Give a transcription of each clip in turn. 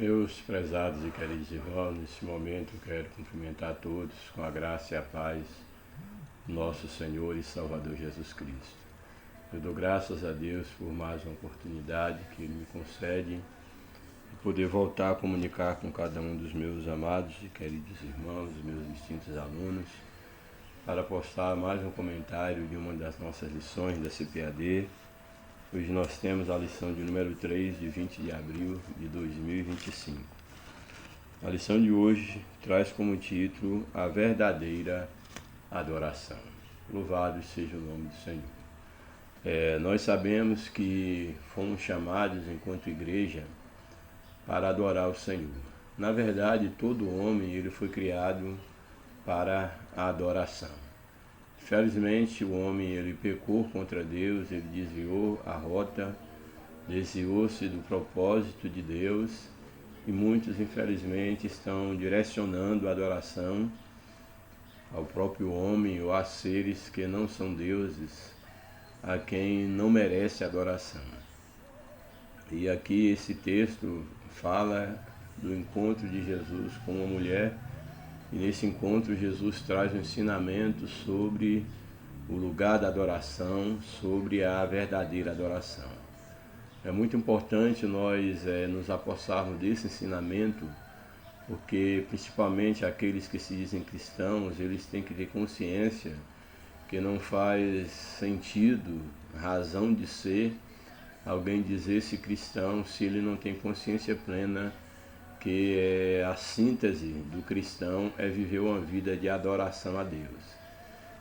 Meus prezados e queridos irmãos, nesse momento eu quero cumprimentar a todos com a graça e a paz do nosso Senhor e Salvador Jesus Cristo. Eu dou graças a Deus por mais uma oportunidade que Ele me concede de poder voltar a comunicar com cada um dos meus amados e queridos irmãos, meus distintos alunos, para postar mais um comentário de uma das nossas lições da CPAD. Hoje nós temos a lição de número 3, de 20 de abril de 2025. A lição de hoje traz como título a verdadeira adoração. Louvado seja o nome do Senhor. Nós sabemos que fomos chamados enquanto igreja para adorar o Senhor. Na verdade, todo homem ele foi criado para a adoração. Infelizmente, o homem ele pecou contra Deus, ele desviou a rota, desviou-se do propósito de Deus e muitos, infelizmente, estão direcionando a adoração ao próprio homem ou a seres que não são deuses, a quem não merece adoração. E aqui esse texto fala do encontro de Jesus com uma mulher. E nesse encontro Jesus traz um ensinamento sobre o lugar da adoração, sobre a verdadeira adoração. É muito importante nós nos apossarmos desse ensinamento, porque principalmente aqueles que se dizem cristãos, eles têm que ter consciência que não faz sentido, razão de ser, alguém dizer-se cristão se ele não tem consciência plena que a síntese do cristão é viver uma vida de adoração a Deus.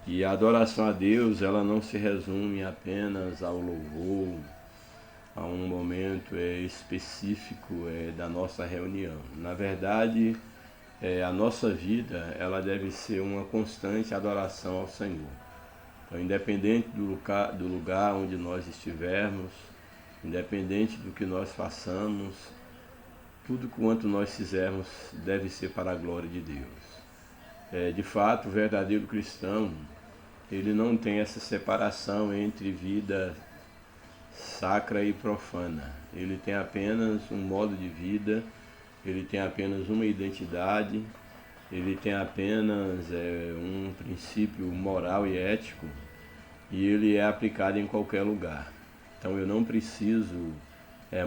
E a adoração a Deus, ela não se resume apenas ao louvor, a um momento específico da nossa reunião. Na verdade, a nossa vida, ela deve ser uma constante adoração ao Senhor. Então, independente do lugar onde nós estivermos, independente do que nós façamos, tudo quanto nós fizermos deve ser para a glória de Deus. De fato, o verdadeiro cristão, ele não tem essa separação entre vida sacra e profana. Ele tem apenas um modo de vida, ele tem apenas uma identidade, ele tem apenas um princípio moral e ético, e ele é aplicado em qualquer lugar. Então eu não preciso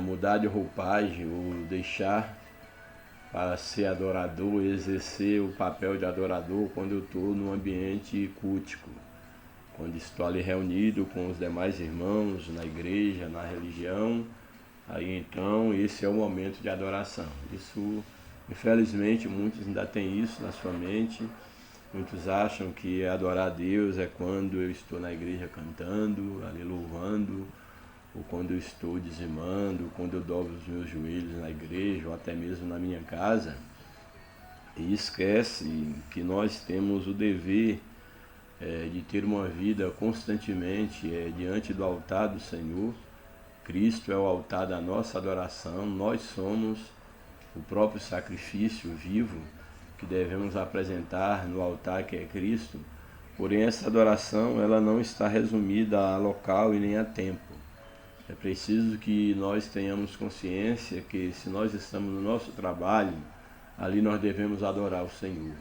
mudar de roupagem ou deixar para ser adorador, exercer o papel de adorador quando eu estou num ambiente cultico, quando estou ali reunido com os demais irmãos na igreja, na religião. Aí então esse é o momento de adoração. Isso, infelizmente, muitos ainda têm isso na sua mente. Muitos acham que adorar a Deus é quando eu estou na igreja cantando, ali louvando, ou quando eu estou dizimando, quando eu dobro os meus joelhos na igreja, ou até mesmo na minha casa, e esquece que nós temos o dever de ter uma vida constantemente diante do altar do Senhor. Cristo é o altar da nossa adoração, nós somos o próprio sacrifício vivo que devemos apresentar no altar que é Cristo. Porém, essa adoração ela não está resumida a local e nem a tempo. É preciso que nós tenhamos consciência que se nós estamos no nosso trabalho, ali nós devemos adorar o Senhor.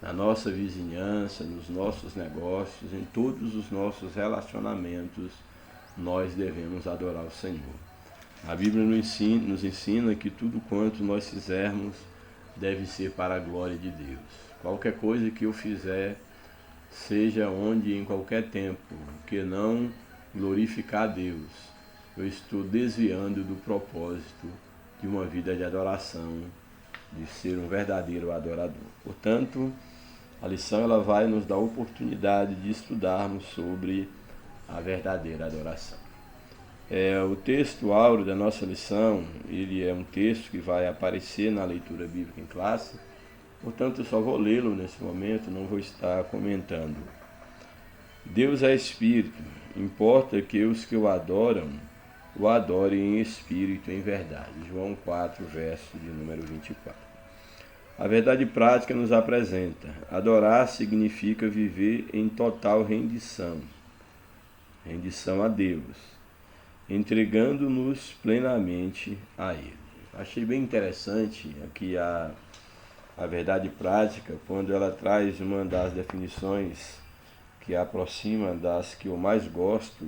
Na nossa vizinhança, nos nossos negócios, em todos os nossos relacionamentos, nós devemos adorar o Senhor. A Bíblia nos ensina que tudo quanto nós fizermos deve ser para a glória de Deus. Qualquer coisa que eu fizer, seja onde, em qualquer tempo, que não glorificar a Deus, eu estou desviando do propósito de uma vida de adoração, de ser um verdadeiro adorador. Portanto, a lição ela vai nos dar a oportunidade de estudarmos sobre a verdadeira adoração. O texto áureo da nossa lição, ele é um texto que vai aparecer na leitura bíblica em classe, portanto eu só vou lê-lo nesse momento, não vou estar comentando. Deus é Espírito, importa que os que o adoram, o adorem em espírito e em verdade. João 4, verso de número 24. A verdade prática nos apresenta: adorar significa viver em total rendição a Deus, entregando-nos plenamente a Ele. Achei bem interessante aqui a verdade prática, quando ela traz uma das definições que aproxima das que eu mais gosto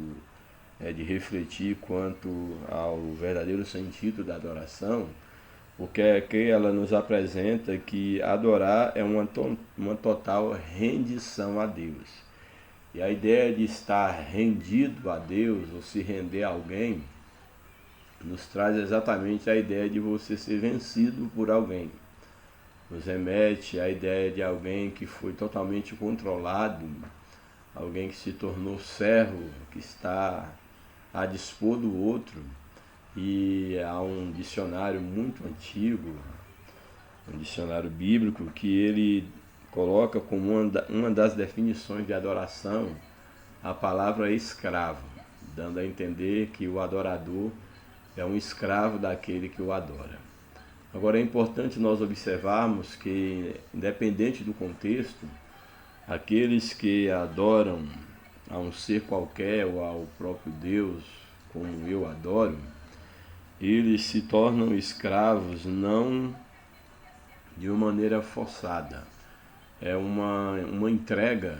de refletir quanto ao verdadeiro sentido da adoração, porque é que ela nos apresenta que adorar é uma total rendição a Deus. E a ideia de estar rendido a Deus ou se render a alguém nos traz exatamente a ideia de você ser vencido por alguém. Nos remete à ideia de alguém que foi totalmente controlado, alguém que se tornou servo, que está a dispor do outro. E há um dicionário muito antigo, um dicionário bíblico, que ele coloca como uma das definições de adoração a palavra escravo, dando a entender que o adorador é um escravo daquele que o adora. Agora é importante nós observarmos que, independente do contexto, aqueles que adoram a um ser qualquer ou ao próprio Deus, como eu adoro, eles se tornam escravos não de uma maneira forçada. É uma entrega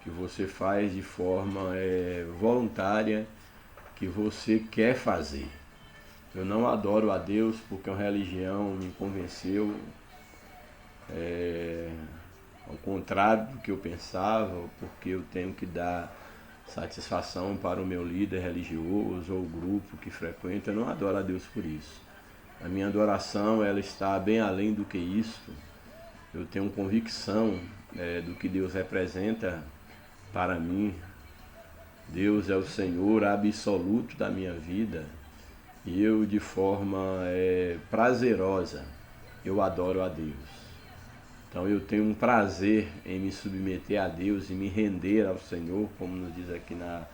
que você faz de forma voluntária, que você quer fazer. Eu não adoro a Deus porque a religião me convenceu, ao contrário do que eu pensava, porque eu tenho que dar satisfação para o meu líder religioso ou o grupo que frequenta. Eu não adoro a Deus por isso. A minha adoração ela está bem além do que isso. Eu tenho convicção do que Deus representa para mim. Deus é o Senhor absoluto da minha vida. E eu, de forma prazerosa, eu adoro a Deus. Então eu tenho um prazer em me submeter a Deus e me render ao Senhor, como nos diz aqui na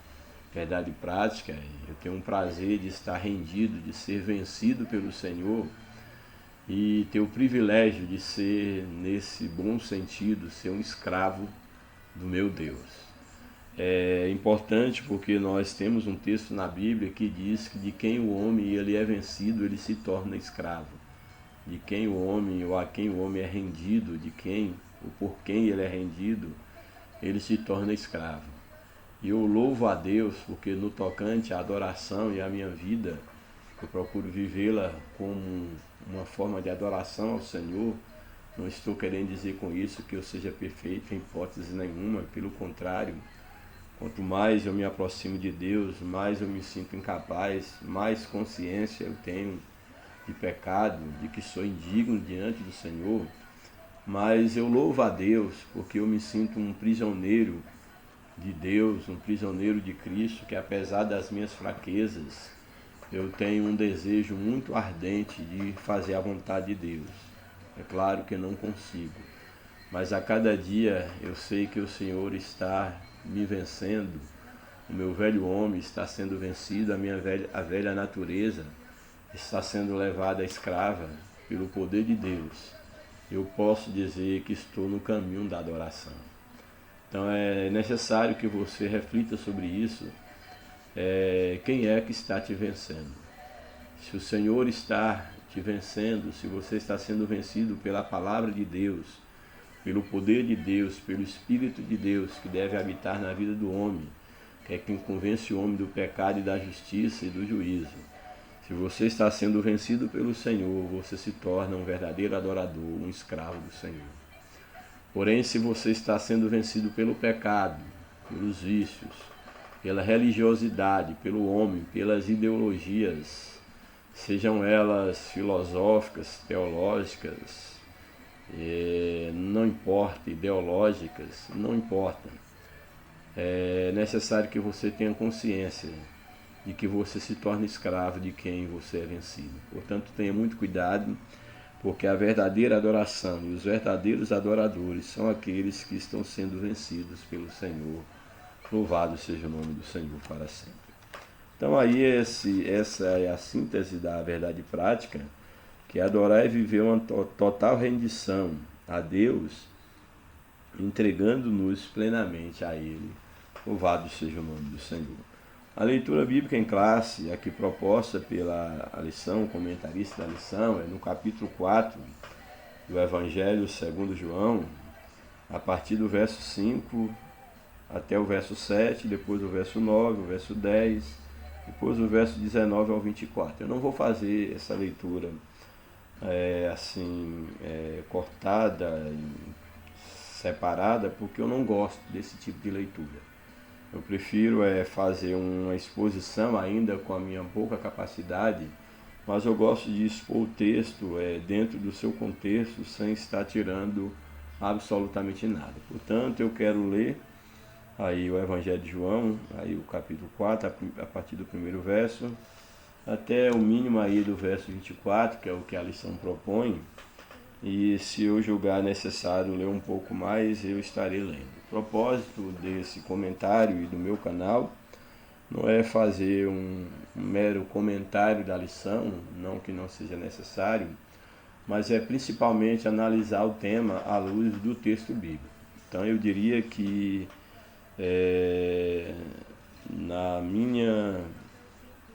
verdade prática. Eu tenho um prazer de estar rendido, de ser vencido pelo Senhor e ter o privilégio de ser, nesse bom sentido, ser um escravo do meu Deus. É importante porque nós temos um texto na Bíblia que diz que de quem o homem ele é vencido, ele se torna escravo. De quem o homem ou a quem o homem é rendido, de quem ou por quem ele é rendido, ele se torna escravo. E eu louvo a Deus porque no tocante à adoração e à minha vida, eu procuro vivê-la como uma forma de adoração ao Senhor. Não estou querendo dizer com isso que eu seja perfeito em hipótese nenhuma, pelo contrário. Quanto mais eu me aproximo de Deus, mais eu me sinto incapaz, mais consciência eu tenho de pecado, de que sou indigno diante do Senhor. Mas eu louvo a Deus porque eu me sinto um prisioneiro de Deus, um prisioneiro de Cristo, que apesar das minhas fraquezas, eu tenho um desejo muito ardente de fazer a vontade de Deus. É claro que não consigo, mas a cada dia eu sei que o Senhor está me vencendo, o meu velho homem está sendo vencido, a velha natureza está sendo levada à escrava pelo poder de Deus. Eu posso dizer que estou no caminho da adoração. Então é necessário que você reflita sobre isso. Quem é que está te vencendo? Se o Senhor está te vencendo, se você está sendo vencido pela palavra de Deus, pelo poder de Deus, pelo Espírito de Deus que deve habitar na vida do homem, que é quem convence o homem do pecado e da justiça e do juízo. Se você está sendo vencido pelo Senhor, você se torna um verdadeiro adorador, um escravo do Senhor. Porém, se você está sendo vencido pelo pecado, pelos vícios, pela religiosidade, pelo homem, pelas ideologias, sejam elas filosóficas, teológicas, não importa, ideológicas, não importa. É necessário que você tenha consciência de que você se torna escravo de quem você é vencido. Portanto, tenha muito cuidado, porque a verdadeira adoração e os verdadeiros adoradores são aqueles que estão sendo vencidos pelo Senhor. Louvado seja o nome do Senhor para sempre. Então aí essa é a síntese da verdade prática, que adorar é viver uma total rendição a Deus, entregando-nos plenamente a Ele. Louvado seja o nome do Senhor. A leitura bíblica em classe, aqui proposta pela lição, comentarista da lição, é no capítulo 4 do Evangelho segundo João, a partir do verso 5 até o verso 7, depois o verso 9, o verso 10, depois o verso 19 ao 24. Eu não vou fazer essa leitura cortada, separada, porque eu não gosto desse tipo de leitura. Eu prefiro fazer uma exposição ainda com a minha pouca capacidade, mas eu gosto de expor o texto dentro do seu contexto, sem estar tirando absolutamente nada. Portanto, eu quero ler aí o Evangelho de João, aí o capítulo 4, a partir do primeiro verso, até o mínimo aí do verso 24, que é o que a lição propõe, e se eu julgar necessário ler um pouco mais, eu estarei lendo. O propósito desse comentário e do meu canal não é fazer um mero comentário da lição, não que não seja necessário, mas é principalmente analisar o tema à luz do texto bíblico. Então eu diria que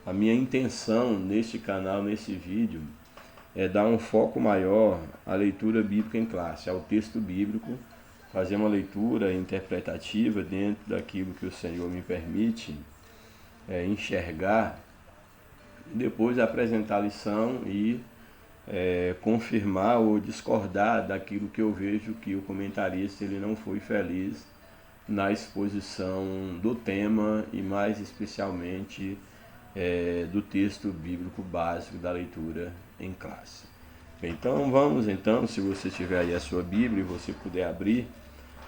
a minha intenção neste canal, nesse vídeo, é dar um foco maior à leitura bíblica em classe, ao texto bíblico, fazer uma leitura interpretativa dentro daquilo que o Senhor me permite enxergar, e depois apresentar a lição e confirmar ou discordar daquilo que eu vejo que o comentarista ele não foi feliz na exposição do tema e mais especialmente do texto bíblico básico da leitura em classe. Bem, então vamos se você tiver aí a sua Bíblia e você puder abrir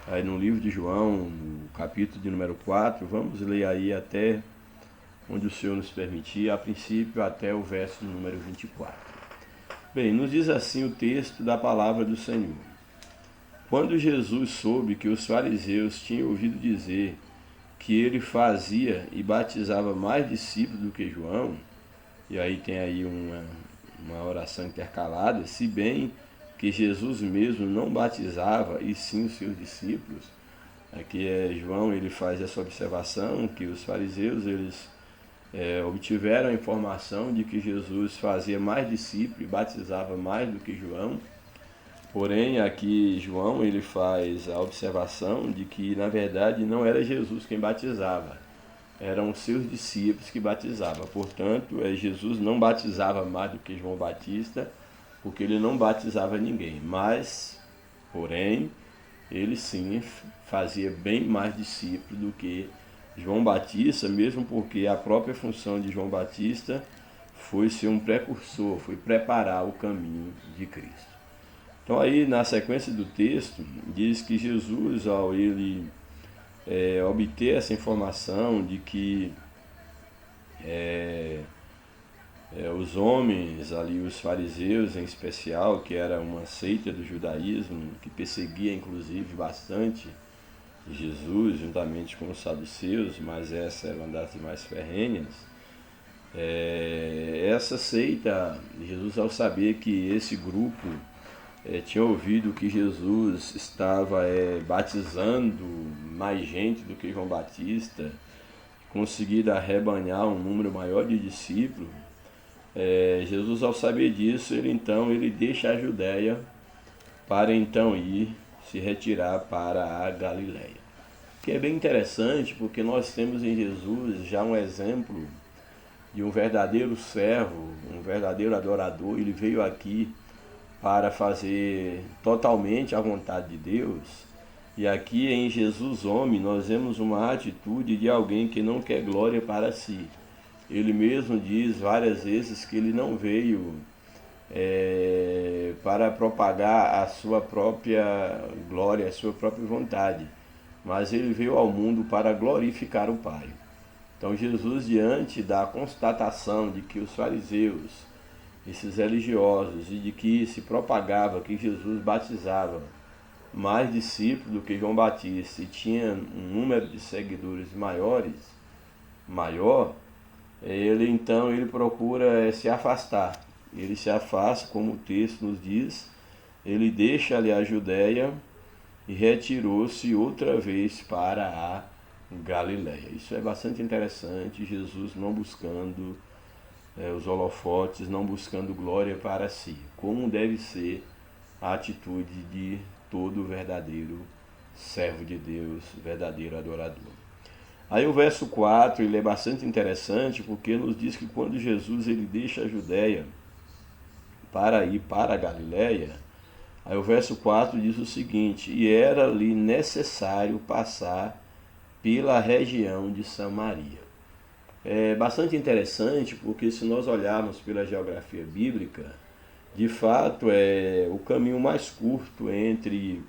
aí no livro de João, no capítulo de número 4, vamos ler aí até onde o Senhor nos permitir, a princípio até o verso número 24. Bem, nos diz assim o texto da palavra do Senhor. Quando Jesus soube que os fariseus tinham ouvido dizer que ele fazia e batizava mais discípulos do que João, e aí tem aí uma oração intercalada, se bem que Jesus mesmo não batizava, e sim os seus discípulos. Aqui João ele faz essa observação que os fariseus eles obtiveram a informação de que Jesus fazia mais discípulos e batizava mais do que João. Porém, aqui João ele faz a observação de que, na verdade, não era Jesus quem batizava, eram os seus discípulos que batizavam. Portanto, Jesus não batizava mais do que João Batista, porque ele não batizava ninguém. Mas, porém, ele sim fazia bem mais discípulos do que João Batista, mesmo porque a própria função de João Batista foi ser um precursor, foi preparar o caminho de Cristo. Então aí na sequência do texto diz que Jesus, ao ele obter essa informação de que os homens ali, os fariseus em especial, que era uma seita do judaísmo, que perseguia inclusive bastante Jesus, juntamente com os saduceus, mas essa era uma das mais ferrenhas, essa seita, Jesus ao saber que esse grupo tinha ouvido que Jesus estava batizando mais gente do que João Batista, conseguido arrebanhar um número maior de discípulos, Jesus ao saber disso, ele deixa a Judéia para então ir se retirar para a Galileia. Que é bem interessante porque nós temos em Jesus já um exemplo de um verdadeiro servo, um verdadeiro adorador. Ele veio aqui para fazer totalmente a vontade de Deus. E aqui em Jesus homem nós vemos uma atitude de alguém que não quer glória para si. Ele mesmo diz várias vezes que ele não veio para propagar a sua própria glória, a sua própria vontade, mas ele veio ao mundo para glorificar o Pai. Então Jesus, diante da constatação de que os fariseus, esses religiosos, e de que se propagava que Jesus batizava mais discípulos do que João Batista e tinha um número de seguidores maior, ele procura se afastar. Ele se afasta, como o texto nos diz, ele deixa ali a Judéia e retirou-se outra vez para a Galileia. Isso é bastante interessante, Jesus não buscando os holofotes, não buscando glória para si, como deve ser a atitude de todo verdadeiro servo de Deus, verdadeiro adorador. Aí o verso 4 ele é bastante interessante porque nos diz que quando Jesus ele deixa a Judéia para ir para a Galileia, aí o verso 4 diz o seguinte: e era-lhe necessário passar pela região de Samaria. É bastante interessante porque se nós olharmos pela geografia bíblica, de fato é o caminho mais curto entre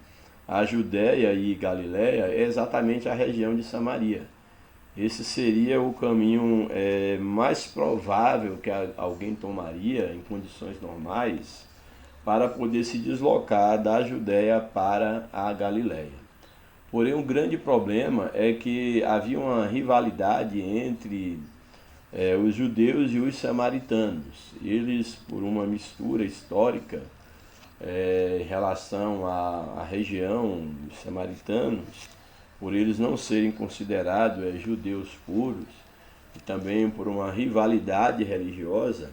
a Judéia e Galiléia é exatamente a região de Samaria. Esse seria o caminho mais provável que alguém tomaria em condições normais para poder se deslocar da Judéia para a Galiléia. Porém, um grande problema é que havia uma rivalidade entre os judeus e os samaritanos. Eles, por uma mistura histórica em relação à região dos samaritanos, por eles não serem considerados judeus puros, e também por uma rivalidade religiosa,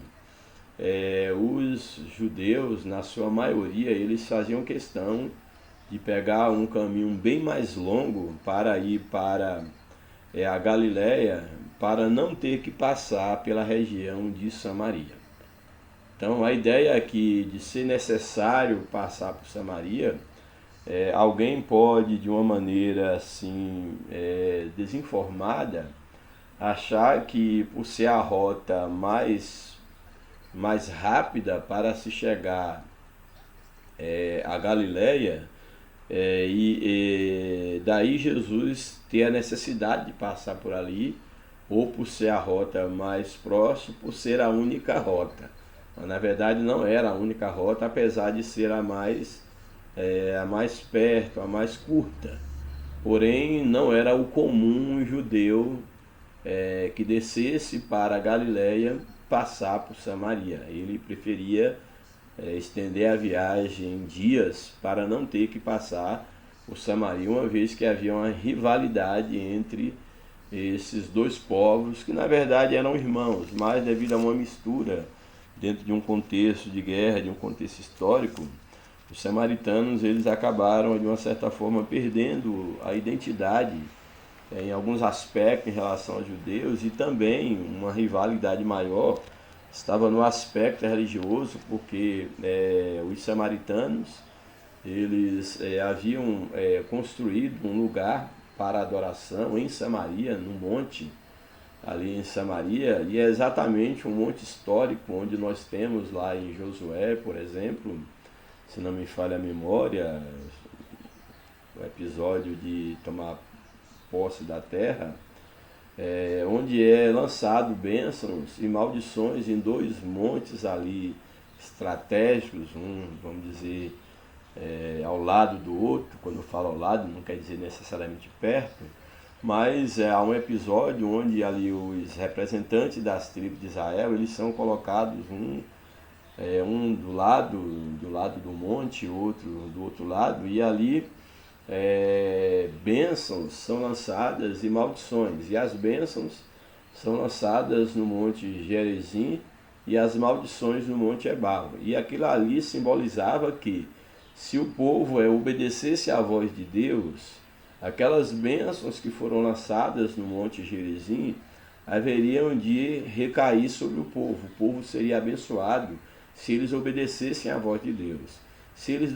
os judeus, na sua maioria, eles faziam questão de pegar um caminho bem mais longo para ir para a Galiléia, para não ter que passar pela região de Samaria. Então a ideia aqui de ser necessário passar por Samaria, alguém pode de uma maneira assim desinformada achar que por ser a rota mais rápida para se chegar à Galiléia, e daí Jesus ter a necessidade de passar por ali, ou por ser a rota mais próxima, por ser a única rota. Mas, na verdade não era a única rota, apesar de ser a mais perto, a mais curta. Porém não era o comum judeu que descesse para a Galiléia passar por Samaria. Ele preferia estender a viagem em dias para não ter que passar por Samaria, uma vez que havia uma rivalidade entre esses dois povos, que na verdade eram irmãos, mas devido a uma mistura dentro de um contexto de guerra, de um contexto histórico, os samaritanos eles acabaram de uma certa forma perdendo a identidade em alguns aspectos em relação aos judeus, e também uma rivalidade maior estava no aspecto religioso, porque os samaritanos eles haviam construído um lugar para adoração em Samaria, no monte ali em Samaria, e é exatamente um monte histórico onde nós temos lá em Josué, por exemplo, se não me falha a memória, o episódio de tomar posse da terra, onde é lançado bênçãos e maldições em dois montes ali estratégicos, um, vamos dizer, ao lado do outro. Quando eu falo ao lado, não quer dizer necessariamente perto, mas há um episódio onde ali os representantes das tribos de Israel, eles são colocados um do lado do monte, outro do outro lado, e ali bênçãos são lançadas e maldições, e as bênçãos são lançadas no monte Gerizim e as maldições no monte Ebal. E aquilo ali simbolizava que se o povo obedecesse à voz de Deus, aquelas bênçãos que foram lançadas no monte Gerizim haveriam de recair sobre o povo seria abençoado se eles obedecessem à voz de Deus. Se eles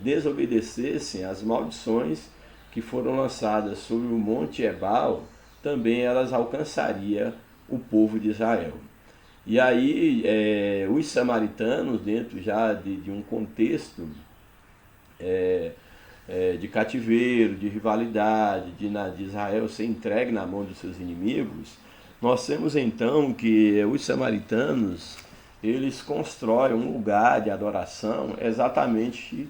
desobedecessem, as maldições que foram lançadas sobre o monte Ebal, também elas alcançariam o povo de Israel. E aí os samaritanos, dentro já de um contexto de cativeiro, de rivalidade, de Israel ser entregue na mão dos seus inimigos, nós temos então que os samaritanos eles constroem um lugar de adoração exatamente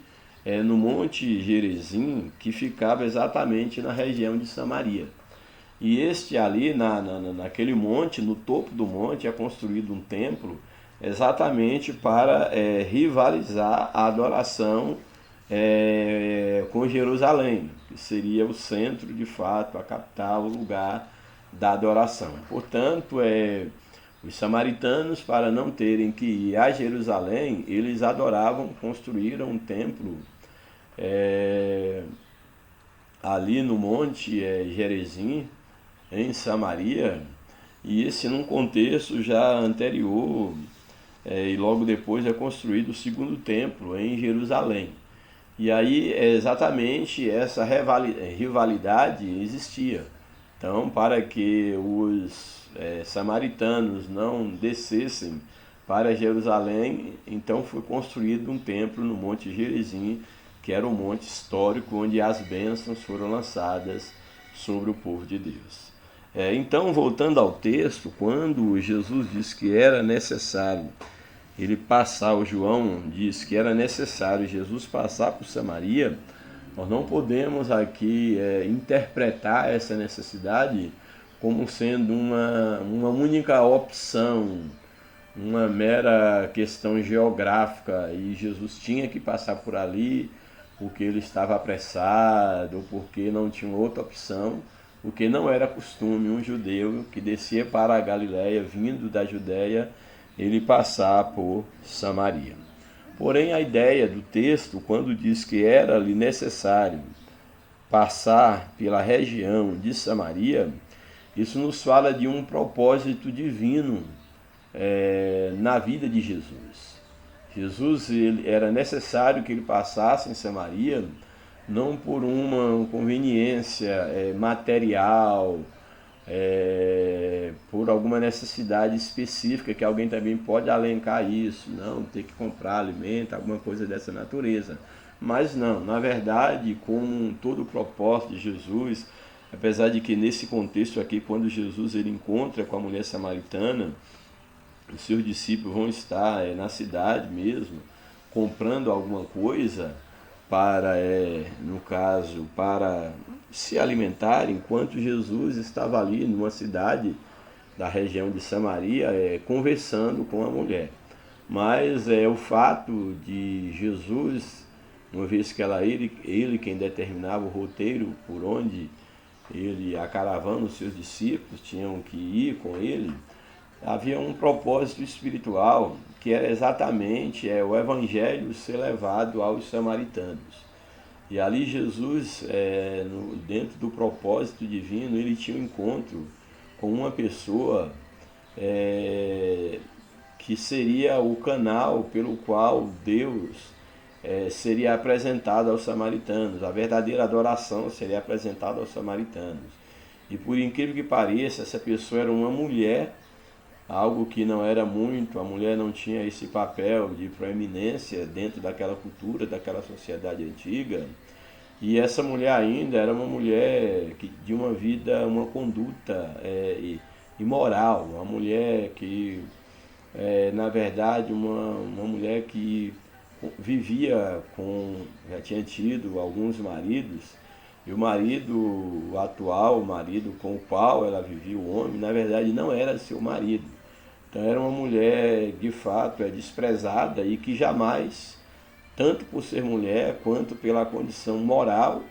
no Monte Gerizim, que ficava exatamente na região de Samaria. E este ali, naquele monte, no topo do monte, é construído um templo exatamente para rivalizar a adoração com Jerusalém, que seria o centro, de fato, a capital, o lugar da adoração. Portanto, os samaritanos, para não terem que ir a Jerusalém, eles adoravam, construíram um templo ali no Monte Gerizim, em Samaria, e esse num contexto já anterior, e logo depois é construído o segundo templo em Jerusalém. E aí exatamente essa rivalidade existia. Então, para que os samaritanos não descessem para Jerusalém, então foi construído um templo no Monte Gerizim, que era um monte histórico onde as bênçãos foram lançadas sobre o povo de Deus. Então, voltando ao texto, quando Jesus disse que era necessário ele passar, o João diz que era necessário Jesus passar por Samaria, nós não podemos aqui interpretar essa necessidade como sendo uma única opção, uma mera questão geográfica, e Jesus tinha que passar por ali porque ele estava apressado, ou porque não tinha outra opção, porque não era costume um judeu que descia para a Galiléia, vindo da Judéia, ele passar por Samaria. Porém, a ideia do texto, quando diz que era-lhe necessário passar pela região de Samaria, isso nos fala de um propósito divino na vida de Jesus. Jesus, era necessário que ele passasse em Samaria, não por uma conveniência material, por alguma necessidade específica, que alguém também pode alencar isso, não, ter que comprar alimento, alguma coisa dessa natureza. Mas não, na verdade, com todo o propósito de Jesus, apesar de que nesse contexto aqui, quando Jesus ele encontra com a mulher samaritana, os seus discípulos vão estar na cidade mesmo, comprando alguma coisa para, no caso, para se alimentar, enquanto Jesus estava ali numa cidade da região de Samaria, conversando com a mulher. Mas o fato de Jesus, uma vez que ele quem determinava o roteiro por onde a caravana, os seus discípulos tinham que ir com ele, havia um propósito espiritual que era exatamente o evangelho ser levado aos samaritanos. E ali Jesus, dentro do propósito divino, ele tinha um encontro com uma pessoa que seria o canal pelo qual Deus seria apresentado aos samaritanos. A verdadeira adoração seria apresentada aos samaritanos. E por incrível que pareça, essa pessoa era uma mulher, algo que não era muito, a mulher não tinha esse papel de proeminência dentro daquela cultura, daquela sociedade antiga, e essa mulher ainda era uma mulher de uma vida, uma conduta imoral, uma mulher que, na verdade, uma mulher que já tinha tido alguns maridos, e o marido o atual, o marido com o qual ela vivia, o homem, na verdade não era seu marido. Então era uma mulher, de fato, desprezada e que jamais, tanto por ser mulher, quanto pela condição moral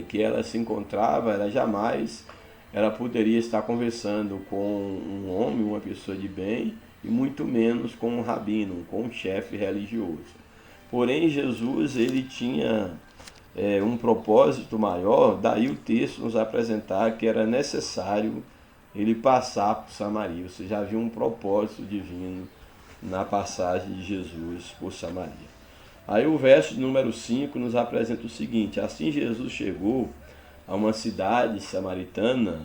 que ela se encontrava, ela poderia estar conversando com um homem, uma pessoa de bem, e muito menos com um rabino, com um chefe religioso. Porém, Jesus, ele tinha um propósito maior, daí o texto nos apresentar que era necessário ele passar por Samaria. Você já viu um propósito divino na passagem de Jesus por Samaria. Aí o verso número 5 nos apresenta o seguinte: assim Jesus chegou a uma cidade samaritana,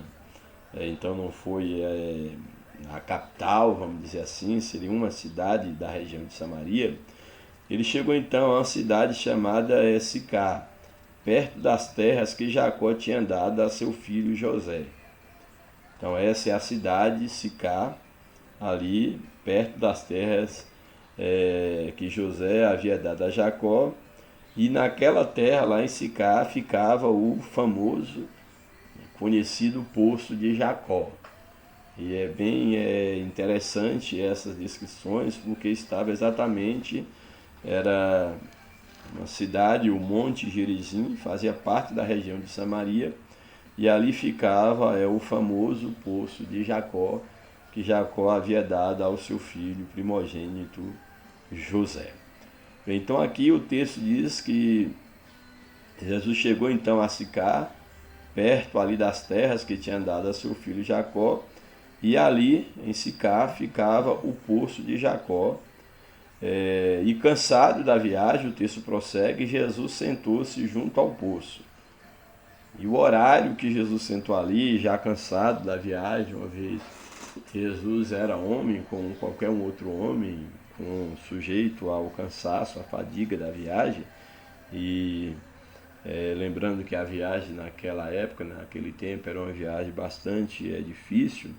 então não foi a capital, vamos dizer assim, seria uma cidade da região de Samaria. Ele chegou então a uma cidade chamada Sicar, perto das terras que Jacó tinha dado a seu filho José. Então essa é a cidade de Sicar, ali perto das terras que José havia dado a Jacó. E naquela terra, lá em Sicar, ficava o famoso, conhecido Poço de Jacó. E é bem interessante essas descrições, porque estava exatamente, era uma cidade, o Monte Gerizim, fazia parte da região de Samaria, e ali ficava o famoso poço de Jacó, que Jacó havia dado ao seu filho primogênito José. Então aqui o texto diz que Jesus chegou então a Sicar, perto ali das terras que tinha dado a seu filho Jacó, e ali em Sicar ficava o poço de Jacó. E cansado da viagem, o texto prossegue, Jesus sentou-se junto ao poço. E o horário que Jesus sentou ali, já cansado da viagem, uma vez Jesus era homem como qualquer um outro homem, sujeito ao cansaço, à fadiga da viagem, e lembrando que a viagem naquela época, naquele tempo, era uma viagem bastante difícil.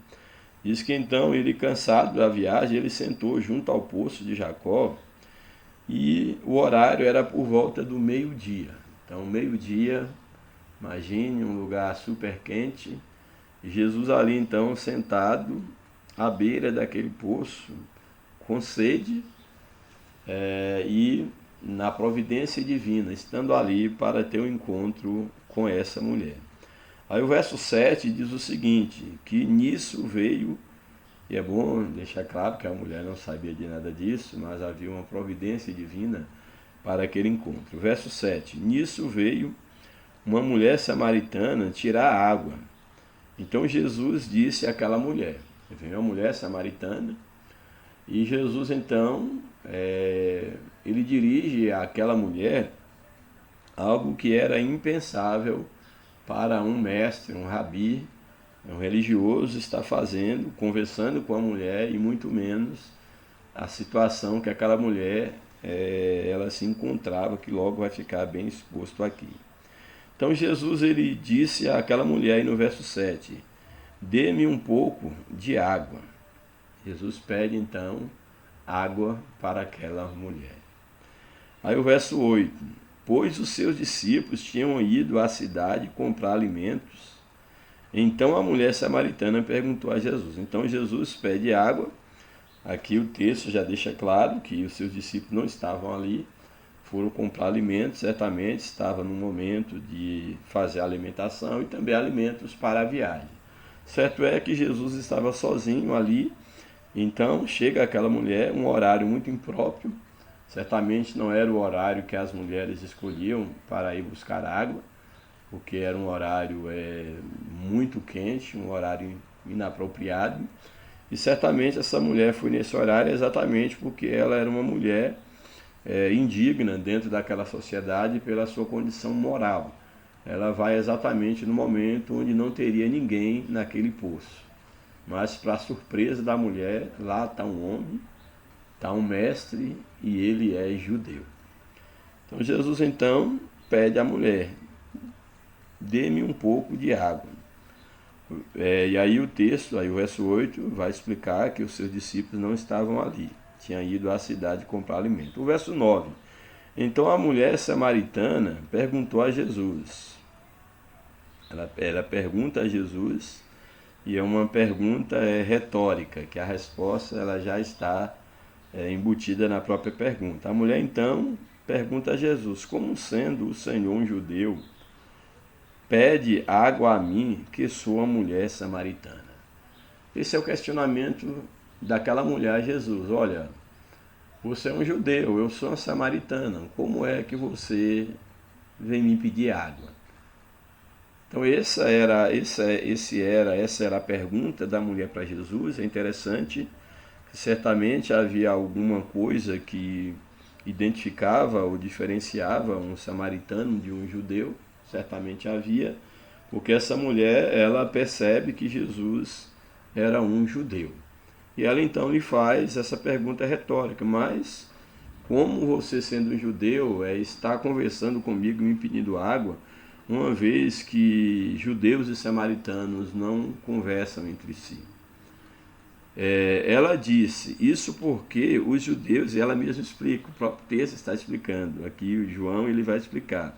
Diz que então ele, cansado da viagem, ele sentou junto ao poço de Jacó, e o horário era por volta do meio-dia. Então, meio-dia, imagine um lugar super quente, e Jesus ali então sentado à beira daquele poço, com sede, e na providência divina, estando ali para ter um encontro com essa mulher. Aí o verso 7 diz o seguinte, que nisso veio, e é bom deixar claro que a mulher não sabia de nada disso, mas havia uma providência divina para aquele encontro. O verso 7, nisso veio uma mulher samaritana tirar água. Então Jesus disse àquela mulher, veio uma mulher samaritana, e Jesus então, ele dirige àquela mulher algo que era impensável para um mestre, um rabi, um religioso estar fazendo, conversando com a mulher, e muito menos a situação que aquela mulher ela se encontrava, que logo vai ficar bem exposto aqui. Então Jesus ele disse àquela mulher aí no verso 7, dê-me um pouco de água. Jesus pede então água para aquela mulher. Aí o verso 8, pois os seus discípulos tinham ido à cidade comprar alimentos. Então a mulher samaritana perguntou a Jesus. Então Jesus pede água. Aqui o texto já deixa claro que os seus discípulos não estavam ali, foram comprar alimentos, certamente estava no momento de fazer a alimentação e também alimentos para a viagem. Certo é que Jesus estava sozinho ali, então chega aquela mulher, um horário muito impróprio, certamente não era o horário que as mulheres escolhiam para ir buscar água, porque era um horário muito quente, um horário inapropriado, e certamente essa mulher foi nesse horário exatamente porque ela era uma mulher indigna dentro daquela sociedade pela sua condição moral. Ela vai exatamente no momento onde não teria ninguém naquele poço. Mas, para surpresa da mulher, lá está um homem, está um mestre, e ele é judeu. Então Jesus então pede à mulher, dê-me um pouco de água. E aí o texto, aí o verso 8, vai explicar que os seus discípulos não estavam ali, tinham ido à cidade comprar alimento. O verso 9, então a mulher samaritana perguntou a Jesus. Ela pergunta a Jesus, e é uma pergunta retórica, que a resposta ela já está embutida na própria pergunta. A mulher então pergunta a Jesus, como sendo o Senhor um judeu, pede água a mim, que sou uma mulher samaritana? Esse é o questionamento daquela mulher a Jesus. Olha, você é um judeu, eu sou uma samaritana, como é que você vem me pedir água? Então essa era a pergunta da mulher para Jesus. É interessante que certamente havia alguma coisa que identificava ou diferenciava um samaritano de um judeu, certamente havia, porque essa mulher ela percebe que Jesus era um judeu. E ela então lhe faz essa pergunta retórica, mas como você sendo um judeu está conversando comigo me pedindo água, uma vez que judeus e samaritanos não conversam entre si? Ela disse, isso porque os judeus, e ela mesma explica, o próprio texto está explicando, aqui o João ele vai explicar.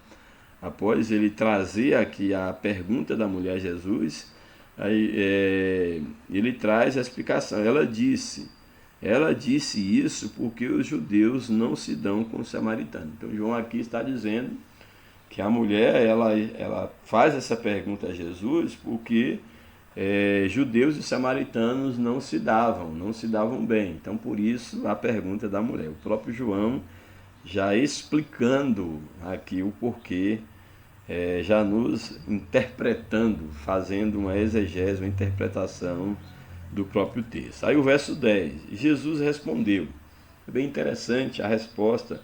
Após ele trazer aqui a pergunta da mulher a Jesus, aí, ele traz a explicação. Ela disse ela disse isso porque os judeus não se dão com os samaritanos. Então João aqui está dizendo que a mulher ela faz essa pergunta a Jesus porque judeus e samaritanos não se davam bem. Então por isso a pergunta da mulher. O próprio João já explicando aqui o porquê, já nos interpretando, fazendo uma exegese, uma interpretação do próprio texto. Aí o verso 10, Jesus respondeu. É bem interessante a resposta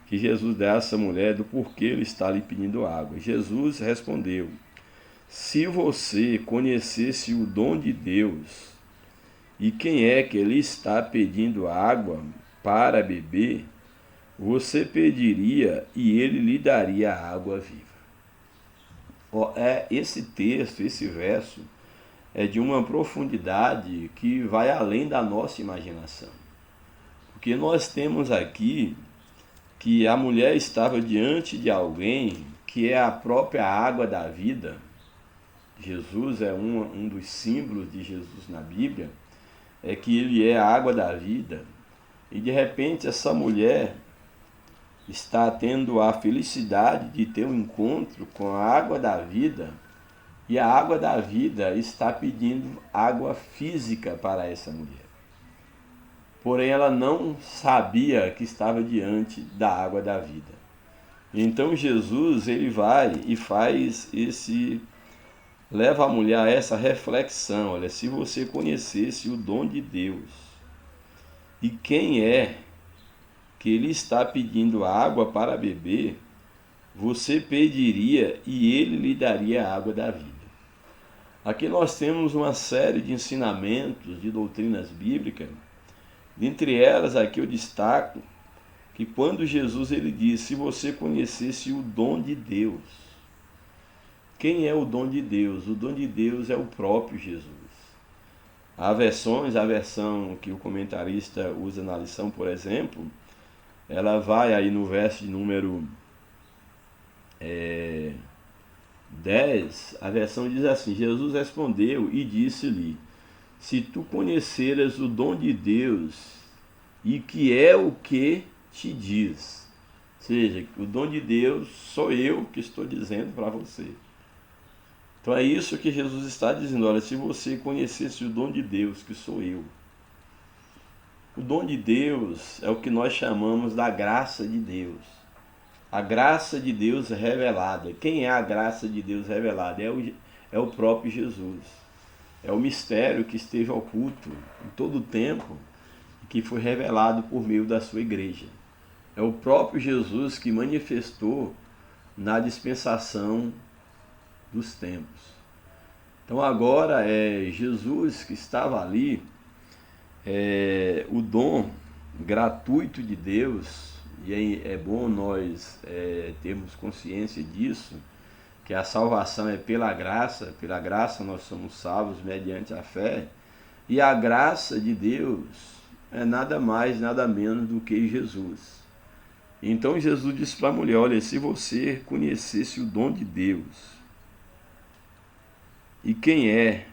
que Jesus dá a essa mulher do porquê ele está lhe pedindo água. Jesus respondeu: se você conhecesse o dom de Deus e quem é que ele está pedindo água para beber, você pediria e ele lhe daria a água viva. Esse texto, esse verso, é de uma profundidade que vai além da nossa imaginação. Porque nós temos aqui que a mulher estava diante de alguém que é a própria água da vida. Jesus é um dos símbolos de Jesus na Bíblia, é que ele é a água da vida. E de repente essa mulher está tendo a felicidade de ter um encontro com a água da vida, e a água da vida está pedindo água física para essa mulher. Porém, ela não sabia que estava diante da água da vida. Então Jesus, ele vai e leva a mulher a essa reflexão. Olha, se você conhecesse o dom de Deus e quem é que ele está pedindo água para beber, você pediria e ele lhe daria a água da vida. Aqui nós temos uma série de ensinamentos, de doutrinas bíblicas. Dentre elas, aqui eu destaco que quando Jesus ele diz, se você conhecesse o dom de Deus. Quem é o dom de Deus? O dom de Deus é o próprio Jesus. Há versões, a versão que o comentarista usa na lição, por exemplo, ela vai aí no verso de número 10, a versão diz assim: Jesus respondeu e disse-lhe, se tu conheceras o dom de Deus e que é o que te diz. Ou seja, o dom de Deus sou eu que estou dizendo para você. Então é isso que Jesus está dizendo. Olha, se você conhecesse o dom de Deus, que sou eu. O dom de Deus é o que nós chamamos da graça de Deus. A graça de Deus revelada. Quem é a graça de Deus revelada? É o próprio Jesus. É o mistério que esteve oculto em todo o tempo e que foi revelado por meio da sua igreja. É o próprio Jesus que manifestou na dispensação dos tempos. Então agora é Jesus que estava ali, o dom gratuito de Deus, e é bom nós termos consciência disso, que a salvação é pela graça nós somos salvos mediante a fé, e a graça de Deus é nada mais, nada menos do que Jesus. Então Jesus disse para a mulher, olha, se você conhecesse o dom de Deus, e quem é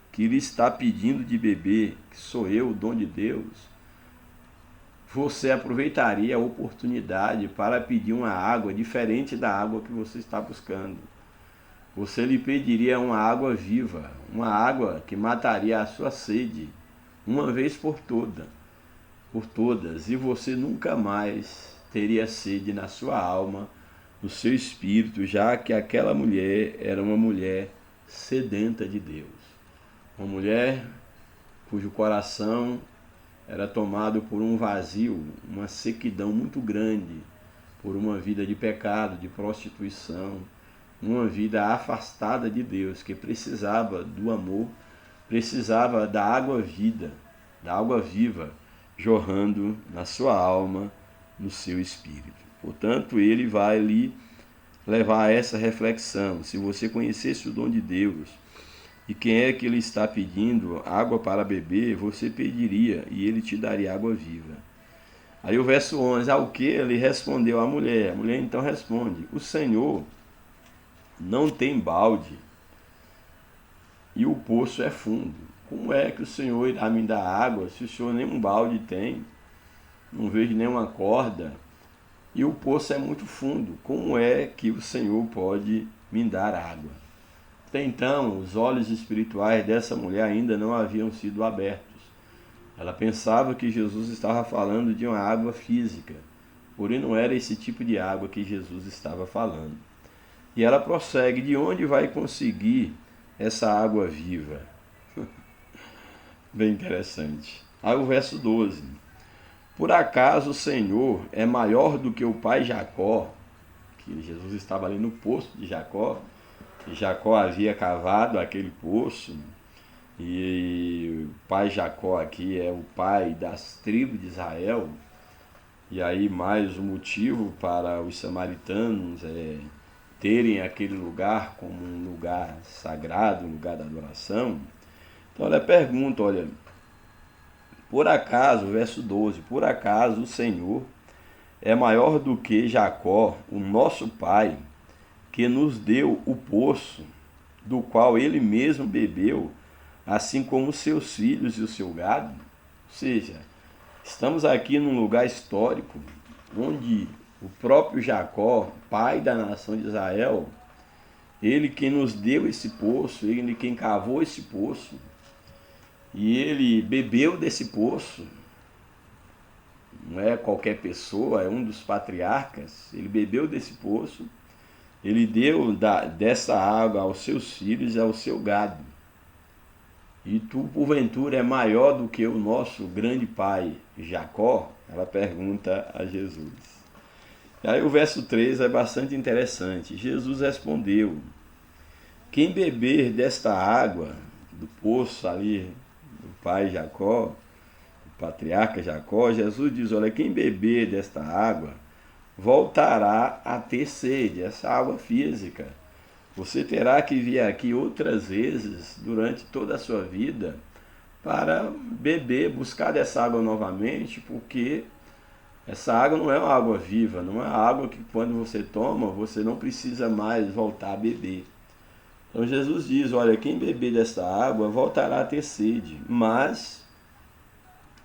que lhe está pedindo de beber, que sou eu, o dom de Deus, você aproveitaria a oportunidade para pedir uma água diferente da água que você está buscando. Você lhe pediria uma água viva, uma água que mataria a sua sede, uma vez por todas, e você nunca mais teria sede na sua alma, no seu espírito, já que aquela mulher era uma mulher sedenta de Deus. Uma mulher cujo coração era tomado por um vazio, uma sequidão muito grande, por uma vida de pecado, de prostituição, uma vida afastada de Deus, que precisava do amor, precisava da água viva, jorrando na sua alma, no seu espírito. Portanto, ele vai lhe levar a essa reflexão. Se você conhecesse o dom de Deus e quem é que ele está pedindo água para beber, você pediria e ele te daria água viva. Aí o verso 11, ao que ele respondeu à mulher. A mulher então responde, o Senhor não tem balde e o poço é fundo. como é que o Senhor irá me dar água se o Senhor nem um balde tem, não vejo nenhuma corda, e o poço é muito fundo, como é que o Senhor pode me dar água? Até então, os olhos espirituais dessa mulher ainda não haviam sido abertos. Ela pensava que Jesus estava falando de uma água física, porém não era esse tipo de água que Jesus estava falando. E ela prossegue: de onde vai conseguir essa água viva? Bem interessante. Aí o verso 12. Por acaso o Senhor é maior do que o pai Jacó, que Jesus estava ali no poço de Jacó, e Jacó havia cavado aquele poço, e o pai Jacó aqui é o pai das tribos de Israel, e aí mais um motivo para os samaritanos terem aquele lugar como um lugar sagrado, um lugar da adoração. Então ela pergunta, olha, por acaso, verso 12, por acaso o Senhor é maior do que Jacó, o nosso pai, que nos deu o poço, do qual ele mesmo bebeu, assim como seus filhos e o seu gado? Ou seja, estamos aqui num lugar histórico, onde o próprio Jacó, pai da nação de Israel, ele quem nos deu esse poço, ele quem cavou esse poço, e ele bebeu desse poço. Não é qualquer pessoa, é um dos patriarcas. Ele bebeu desse poço, ele deu dessa água aos seus filhos e ao seu gado. E tu, porventura, é maior do que o nosso grande pai Jacó? Ela pergunta a Jesus. E aí o verso 3 é bastante interessante. Jesus respondeu: quem beber desta água, do poço ali do pai Jacó, do patriarca Jacó, Jesus diz, olha, quem beber desta água voltará a ter sede, essa água física. Você terá que vir aqui outras vezes durante toda a sua vida para beber, buscar dessa água novamente, porque essa água não é uma água viva, não é uma água que quando você toma, você não precisa mais voltar a beber. Então Jesus diz, olha, quem beber dessa água voltará a ter sede, mas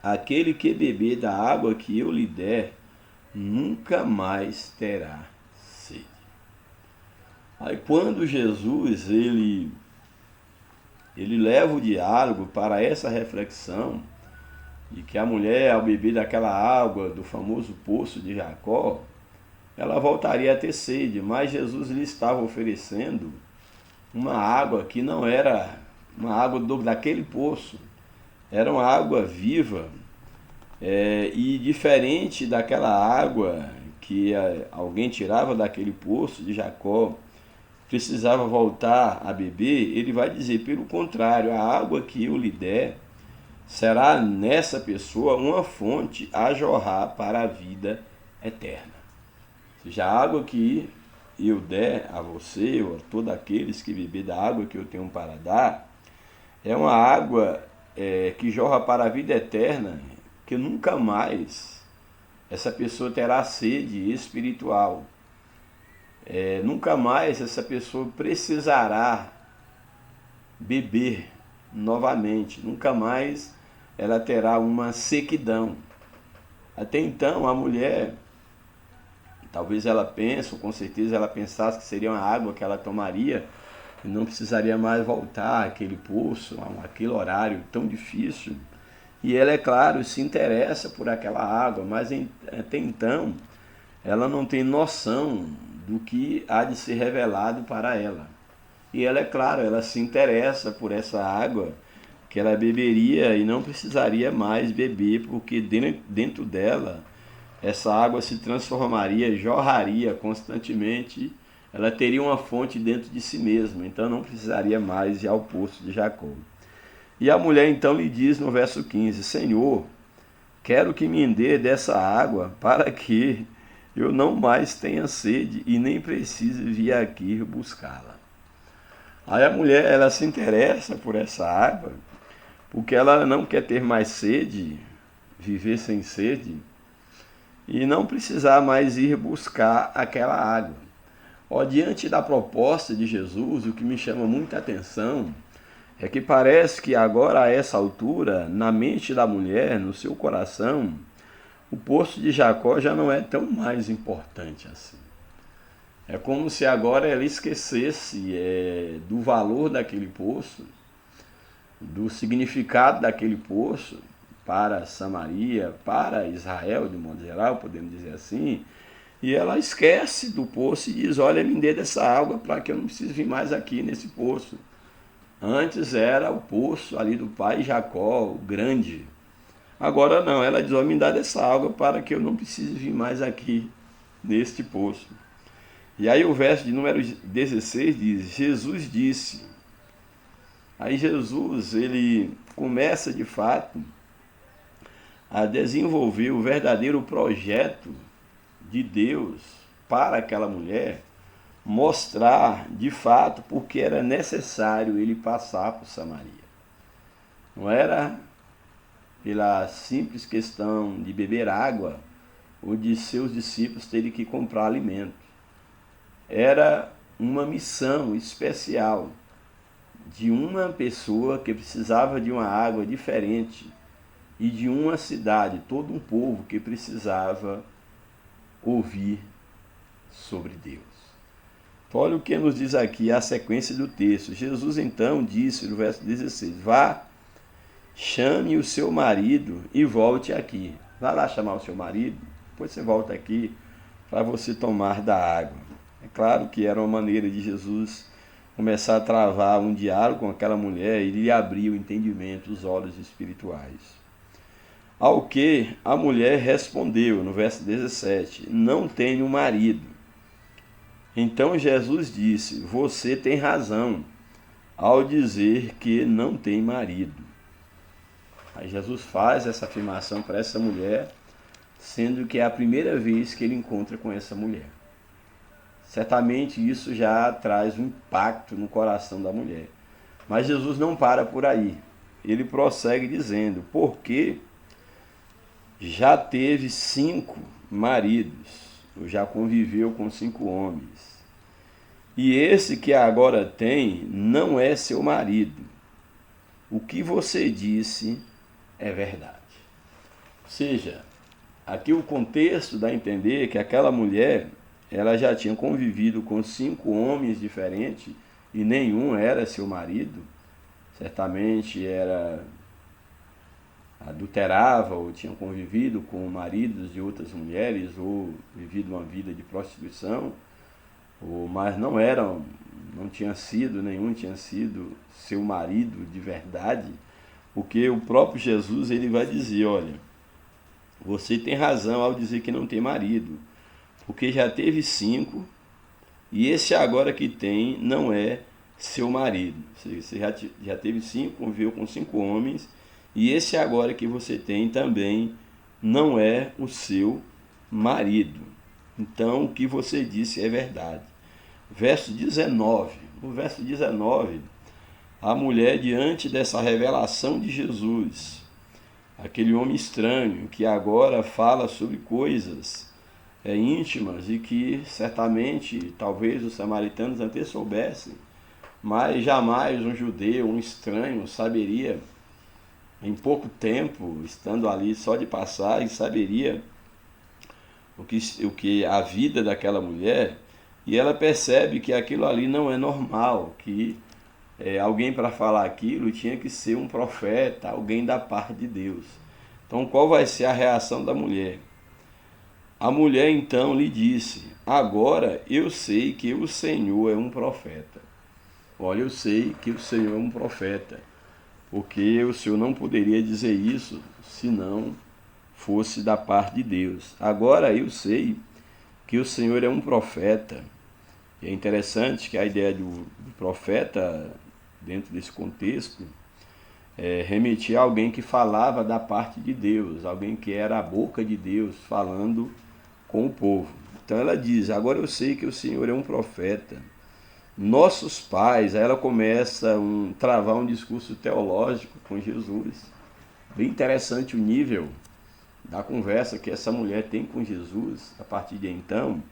aquele que beber da água que eu lhe der, nunca mais terá sede. Aí quando Jesus ele leva o diálogo para essa reflexão, e que a mulher, ao beber daquela água do famoso poço de Jacó, ela voltaria a ter sede, mas Jesus lhe estava oferecendo uma água que não era uma água daquele poço, era uma água viva, e diferente daquela água que alguém tirava daquele poço de Jacó, precisava voltar a beber. Ele vai dizer, pelo contrário, a água que eu lhe der será nessa pessoa uma fonte a jorrar para a vida eterna. Ou seja, a água que eu der a você ou a todos aqueles que beber da água que eu tenho para dar, é uma água que jorra para a vida eterna, que nunca mais essa pessoa terá sede espiritual. Nunca mais essa pessoa precisará beber novamente, nunca mais ela terá uma sequidão. Até então a mulher, talvez ela pense, ou com certeza ela pensasse que seria uma água que ela tomaria e não precisaria mais voltar àquele poço, àquele horário tão difícil. E ela, é claro, se interessa por aquela água, mas até então ela não tem noção do que há de ser revelado para ela. E ela, é claro, ela se interessa por essa água que ela beberia e não precisaria mais beber, porque dentro dela essa água se transformaria, jorraria constantemente, ela teria uma fonte dentro de si mesma, então não precisaria mais ir ao poço de Jacó. E a mulher então lhe diz no verso 15, Senhor, quero que me dê dessa água para que eu não mais tenha sede e nem precise vir aqui buscá-la. Aí a mulher, ela se interessa por essa água, porque ela não quer ter mais sede, viver sem sede, e não precisar mais ir buscar aquela água. Diante da proposta de Jesus, o que me chama muita atenção é que parece que agora, a essa altura, na mente da mulher, no seu coração, o poço de Jacó já não é tão mais importante assim. É como se agora ela esquecesse do valor daquele poço, do significado daquele poço para Samaria, para Israel, de modo geral, podemos dizer assim, e ela esquece do poço e diz: olha, me dê dessa água para que eu não precise vir mais aqui nesse poço. Antes era o poço ali do pai Jacó, o grande. Agora não, ela diz: me dá dessa água para que eu não precise vir mais aqui neste poço. E aí o verso de número 16 diz: Jesus disse. Aí Jesus, ele começa de fato a desenvolver o verdadeiro projeto de Deus para aquela mulher, mostrar de fato porque era necessário ele passar por Samaria. Não era pela simples questão de beber água ou de seus discípulos terem que comprar alimento. Era uma missão especial de uma pessoa que precisava de uma água diferente e de uma cidade, todo um povo que precisava ouvir sobre Deus. Então, olha o que nos diz aqui a sequência do texto. Jesus então disse no verso 16: vá, chame o seu marido e volte aqui. Vá lá chamar o seu marido, depois você volta aqui para você tomar da água. É claro que era uma maneira de Jesus começar a travar um diálogo com aquela mulher e lhe abrir o entendimento, os olhos espirituais. Ao que a mulher respondeu, no verso 17: não tenho marido. Então Jesus disse: você tem razão ao dizer que não tem marido. Aí Jesus faz essa afirmação para essa mulher, sendo que é a primeira vez que ele encontra com essa mulher. Certamente isso já traz um impacto no coração da mulher. Mas Jesus não para por aí. Ele prossegue dizendo: porque já teve 5 maridos, ou já conviveu com 5 homens. E esse que agora tem não é seu marido. O que você disse é verdade. Ou seja, aqui o contexto dá a entender que aquela mulher, ela já tinha convivido com 5 homens diferentes e nenhum era seu marido. Certamente adulterava ou tinha convivido com maridos de outras mulheres ou vivido uma vida de prostituição, mas não tinha sido, nenhum tinha sido seu marido de verdade, porque o próprio Jesus ele vai dizer: olha, você tem razão ao dizer que não tem marido, porque já teve 5 e esse agora que tem não é seu marido. Você já teve 5, conviveu com 5 homens, e esse agora que você tem também não é o seu marido. Então o que você disse é verdade. Verso 19. No verso 19, a mulher, diante dessa revelação de Jesus, aquele homem estranho que agora fala sobre coisas íntimas e que certamente talvez os samaritanos até soubessem, mas jamais um judeu, um estranho, saberia, em pouco tempo, estando ali só de passagem, saberia o que a vida daquela mulher, e ela percebe que aquilo ali não é normal, que alguém para falar aquilo tinha que ser um profeta, alguém da parte de Deus. Então qual vai ser a reação da mulher? A mulher então lhe disse: agora eu sei que o Senhor é um profeta. Olha, eu sei que o Senhor é um profeta, porque o Senhor não poderia dizer isso se não fosse da parte de Deus. Agora eu sei que o Senhor é um profeta. E é interessante que a ideia do profeta, dentro desse contexto, remetia a alguém que falava da parte de Deus, alguém que era a boca de Deus falando com o povo. Então ela diz: agora eu sei que o Senhor é um profeta. Nossos pais, aí ela começa a travar um discurso teológico com Jesus. Bem interessante o nível da conversa que essa mulher tem com Jesus a partir de então,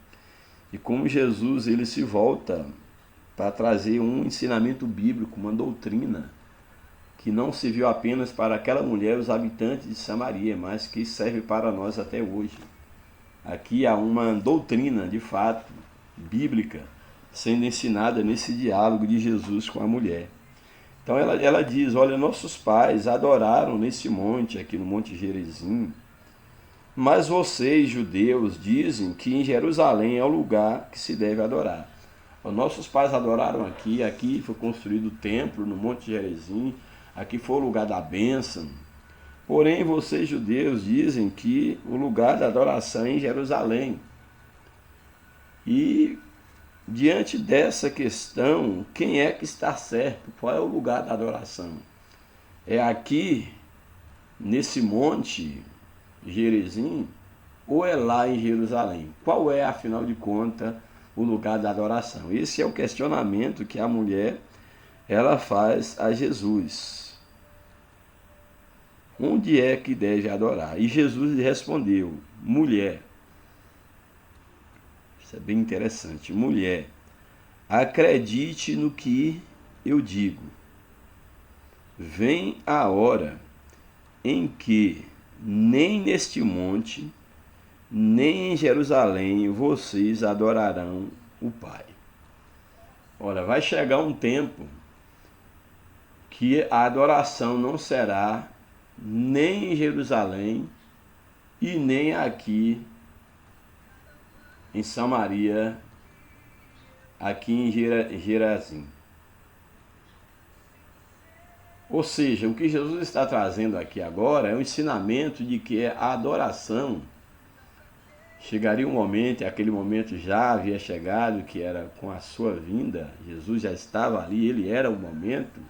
e como Jesus ele se volta para trazer um ensinamento bíblico, uma doutrina que não se viu apenas para aquela mulher, os habitantes de Samaria, mas que serve para nós até hoje. Aqui há uma doutrina, de fato, bíblica, sendo ensinada nesse diálogo de Jesus com a mulher. Então ela diz, olha, nossos pais adoraram nesse monte, aqui no Monte Gerizim, mas vocês, judeus, dizem que em Jerusalém é o lugar que se deve adorar. Os nossos pais adoraram aqui foi construído o templo no Monte Gerizim, aqui foi o lugar da bênção. Porém, vocês, judeus, dizem que o lugar da adoração é em Jerusalém. E diante dessa questão, quem é que está certo? Qual é o lugar da adoração? É aqui, nesse monte Gerizim, ou é lá em Jerusalém? Qual é, afinal de contas, o lugar da adoração? Esse é o questionamento que a mulher ela faz a Jesus. Onde é que deve adorar? E Jesus lhe respondeu, mulher, isso é bem interessante, mulher, acredite no que eu digo. Vem a hora em que nem neste monte, nem em Jerusalém vocês adorarão o Pai. Olha, vai chegar um tempo que a adoração não será nem em Jerusalém e nem aqui em Samaria, aqui em Gerizim. Ou seja, o que Jesus está trazendo aqui agora é um ensinamento de que a adoração chegaria um momento, e aquele momento já havia chegado, que era com a sua vinda, Jesus já estava ali, ele era o momento,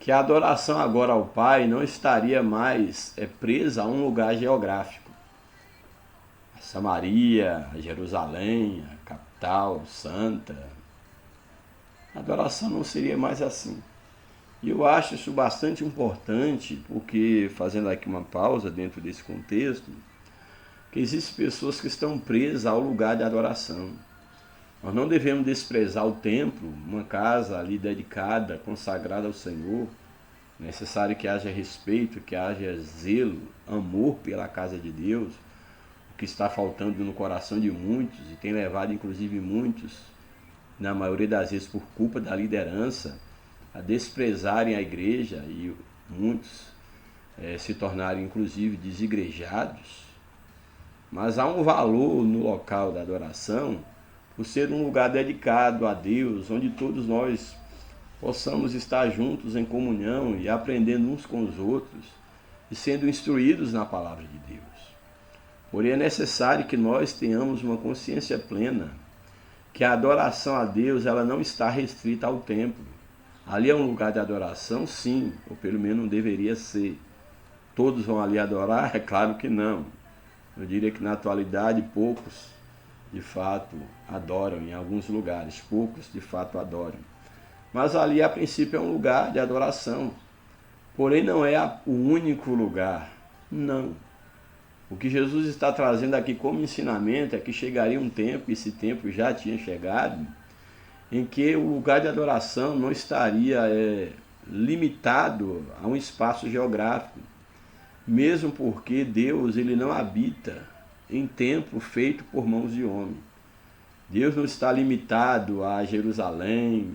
que a adoração agora ao Pai não estaria mais presa a um lugar geográfico. A Samaria, a Jerusalém, a capital santa. A adoração não seria mais assim. E eu acho isso bastante importante, porque, fazendo aqui uma pausa dentro desse contexto, que existem pessoas que estão presas ao lugar de adoração. Nós não devemos desprezar o templo, uma casa ali dedicada, consagrada ao Senhor. É necessário que haja respeito, que haja zelo, amor pela casa de Deus, o que está faltando no coração de muitos, e tem levado inclusive muitos, na maioria das vezes por culpa da liderança, a desprezarem a igreja e muitos se tornarem inclusive desigrejados. Mas há um valor no local da adoração, por ser um lugar dedicado a Deus, onde todos nós possamos estar juntos em comunhão e aprendendo uns com os outros e sendo instruídos na palavra de Deus. Porém, é necessário que nós tenhamos uma consciência plena que a adoração a Deus ela não está restrita ao templo. Ali é um lugar de adoração, sim, ou pelo menos deveria ser. Todos vão ali adorar? É claro que não. Eu diria que na atualidade poucos de fato adoram em alguns lugares, poucos de fato adoram. Mas ali a princípio é um lugar de adoração, porém não é o único lugar, não. O que Jesus está trazendo aqui como ensinamento é que chegaria um tempo, e esse tempo já tinha chegado, em que o lugar de adoração não estaria limitado a um espaço geográfico, mesmo porque Deus ele não habita em templo feito por mãos de homem. Deus não está limitado a Jerusalém,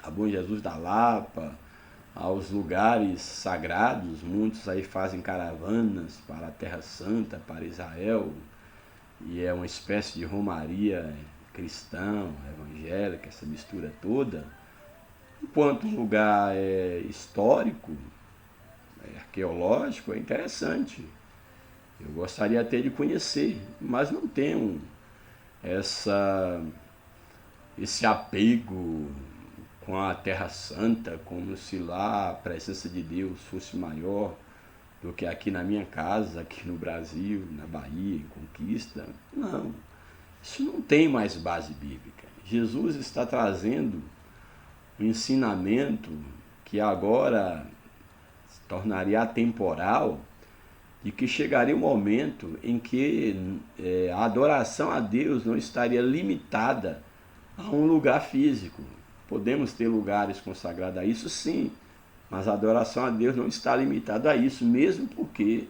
a Bom Jesus da Lapa, aos lugares sagrados. Muitos aí fazem caravanas para a Terra Santa, para Israel, e é uma espécie de romaria cristã, evangélica, essa mistura toda. Enquanto um lugar histórico, arqueológico, é interessante. Eu gostaria até de conhecer, mas não tenho esse apego com a Terra Santa, como se lá a presença de Deus fosse maior do que aqui na minha casa, aqui no Brasil, na Bahia, em Conquista. Não, isso não tem mais base bíblica. Jesus está trazendo um ensinamento que agora se tornaria atemporal, de que chegaria um momento em que a adoração a Deus não estaria limitada a um lugar físico. Podemos ter lugares consagrados a isso, sim, Mas a adoração a Deus não está limitada a isso, mesmo porque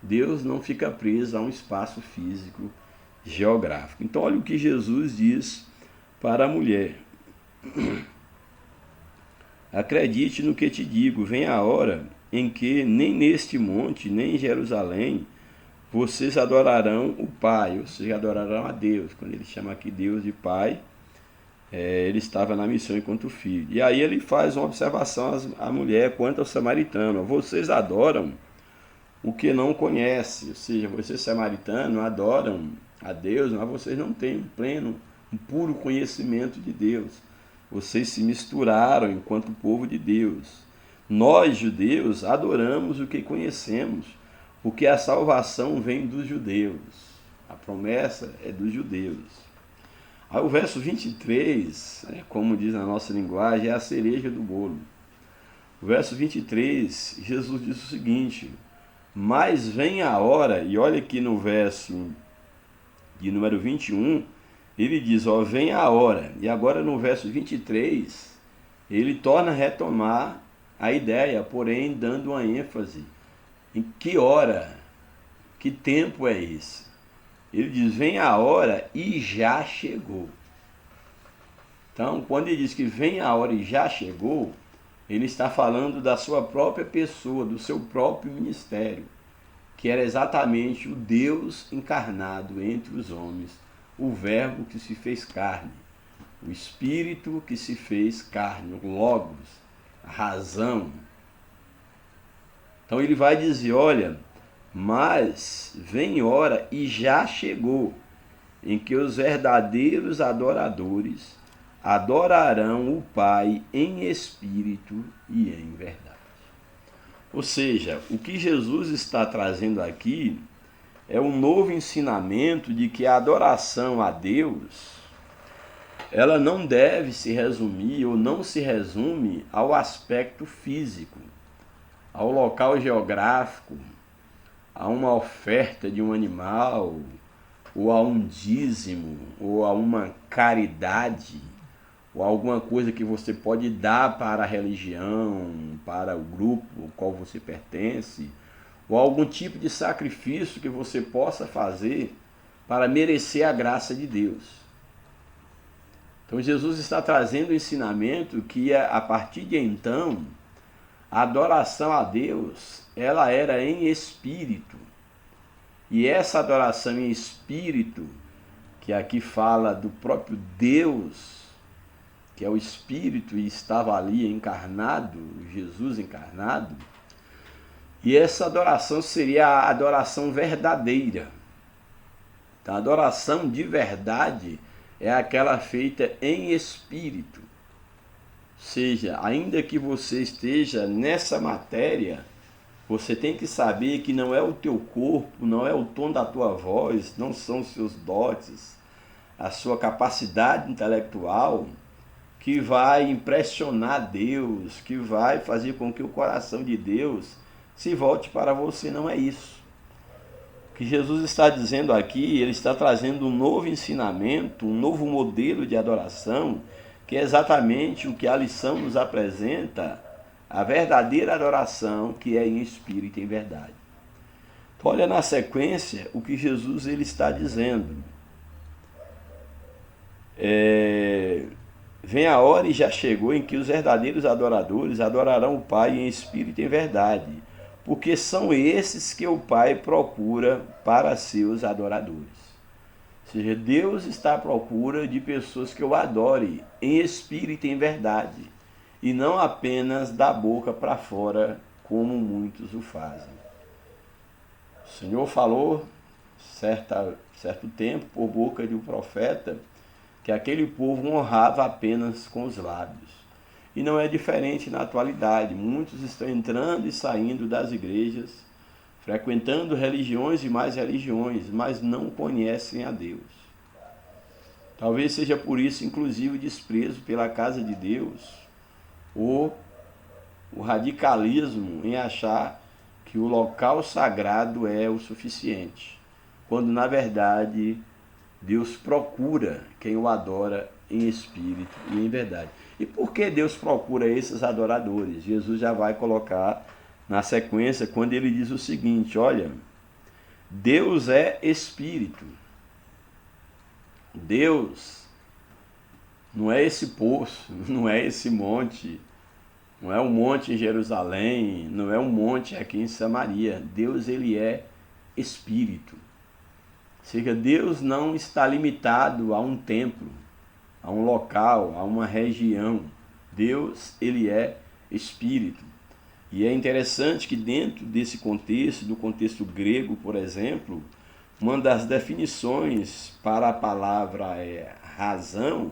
Deus não fica preso a um espaço físico geográfico. Então, olha o que Jesus diz para a mulher: acredite no que te digo, vem a hora em que nem neste monte, nem em Jerusalém, vocês adorarão o Pai, ou seja, adorarão a Deus. Quando ele chama aqui Deus de Pai, ele estava na missão enquanto filho. E aí ele faz uma observação à mulher quanto ao samaritano: vocês adoram o que não conhecem, ou seja, vocês samaritanos adoram a Deus, mas vocês não têm um puro conhecimento de Deus. Vocês se misturaram enquanto povo de Deus. Nós, judeus, adoramos o que conhecemos, porque a salvação vem dos judeus. A promessa é dos judeus. Aí o verso 23, como diz na nossa linguagem, é a cereja do bolo. O verso 23, Jesus diz o seguinte: mas vem a hora, e olha aqui no verso de número 21, ele diz, vem a hora. E agora no verso 23, ele torna a retomar a ideia, porém dando uma ênfase. Em que hora, que tempo é esse? Ele diz, vem a hora e já chegou. Então, quando ele diz que vem a hora e já chegou, ele está falando da sua própria pessoa, do seu próprio ministério, que era exatamente o Deus encarnado entre os homens, o Verbo que se fez carne, o Espírito que se fez carne, o Logos, a razão. Então ele vai dizer, olha, mas vem hora e já chegou, em que os verdadeiros adoradores adorarão o Pai em espírito e em verdade. Ou seja, o que Jesus está trazendo aqui é um novo ensinamento de que a adoração a Deus, ela não deve se resumir ou não se resume ao aspecto físico, ao local geográfico, a uma oferta de um animal, ou a um dízimo, ou a uma caridade, ou alguma coisa que você pode dar para a religião, para o grupo ao qual você pertence, ou algum tipo de sacrifício que você possa fazer para merecer a graça de Deus. Então Jesus está trazendo o ensinamento que a partir de então, a adoração a Deus, ela era em espírito. E essa adoração em espírito, que aqui fala do próprio Deus, que é o Espírito e estava ali encarnado, Jesus encarnado, e essa adoração seria a adoração verdadeira. Então, a adoração de verdade é aquela feita em espírito. Ou seja, ainda que você esteja nessa matéria, você tem que saber que não é o teu corpo, não é o tom da tua voz, não são os seus dotes, a sua capacidade intelectual que vai impressionar Deus, que vai fazer com que o coração de Deus se volte para você. Não é isso. O que Jesus está dizendo aqui, ele está trazendo um novo ensinamento, um novo modelo de adoração, que é exatamente o que a lição nos apresenta, a verdadeira adoração, que é em espírito e em verdade. Então, olha na sequência o que Jesus ele está dizendo. Vem a hora e já chegou em que os verdadeiros adoradores adorarão o Pai em espírito e em verdade, porque são esses que o Pai procura para seus adoradores. Ou seja, Deus está à procura de pessoas que o adorem em espírito e em verdade, e não apenas da boca para fora, como muitos o fazem. O Senhor falou, certo tempo, por boca de um profeta, que aquele povo honrava apenas com os lábios. E não é diferente na atualidade. Muitos estão entrando e saindo das igrejas, frequentando religiões e mais religiões, mas não conhecem a Deus. Talvez seja por isso, inclusive, o desprezo pela casa de Deus, ou o radicalismo em achar que o local sagrado é o suficiente, quando na verdade Deus procura quem o adora em espírito e em verdade. E por que Deus procura esses adoradores? Jesus já vai colocar na sequência quando ele diz o seguinte: olha, Deus é espírito. Deus não é esse poço, não é esse monte, não é um monte em Jerusalém, não é um monte aqui em Samaria. Deus, ele é espírito. Ou seja, Deus não está limitado a um templo, a um local, a uma região. Deus, ele é espírito. E é interessante que dentro desse contexto, do contexto grego, por exemplo, uma das definições para a palavra razão,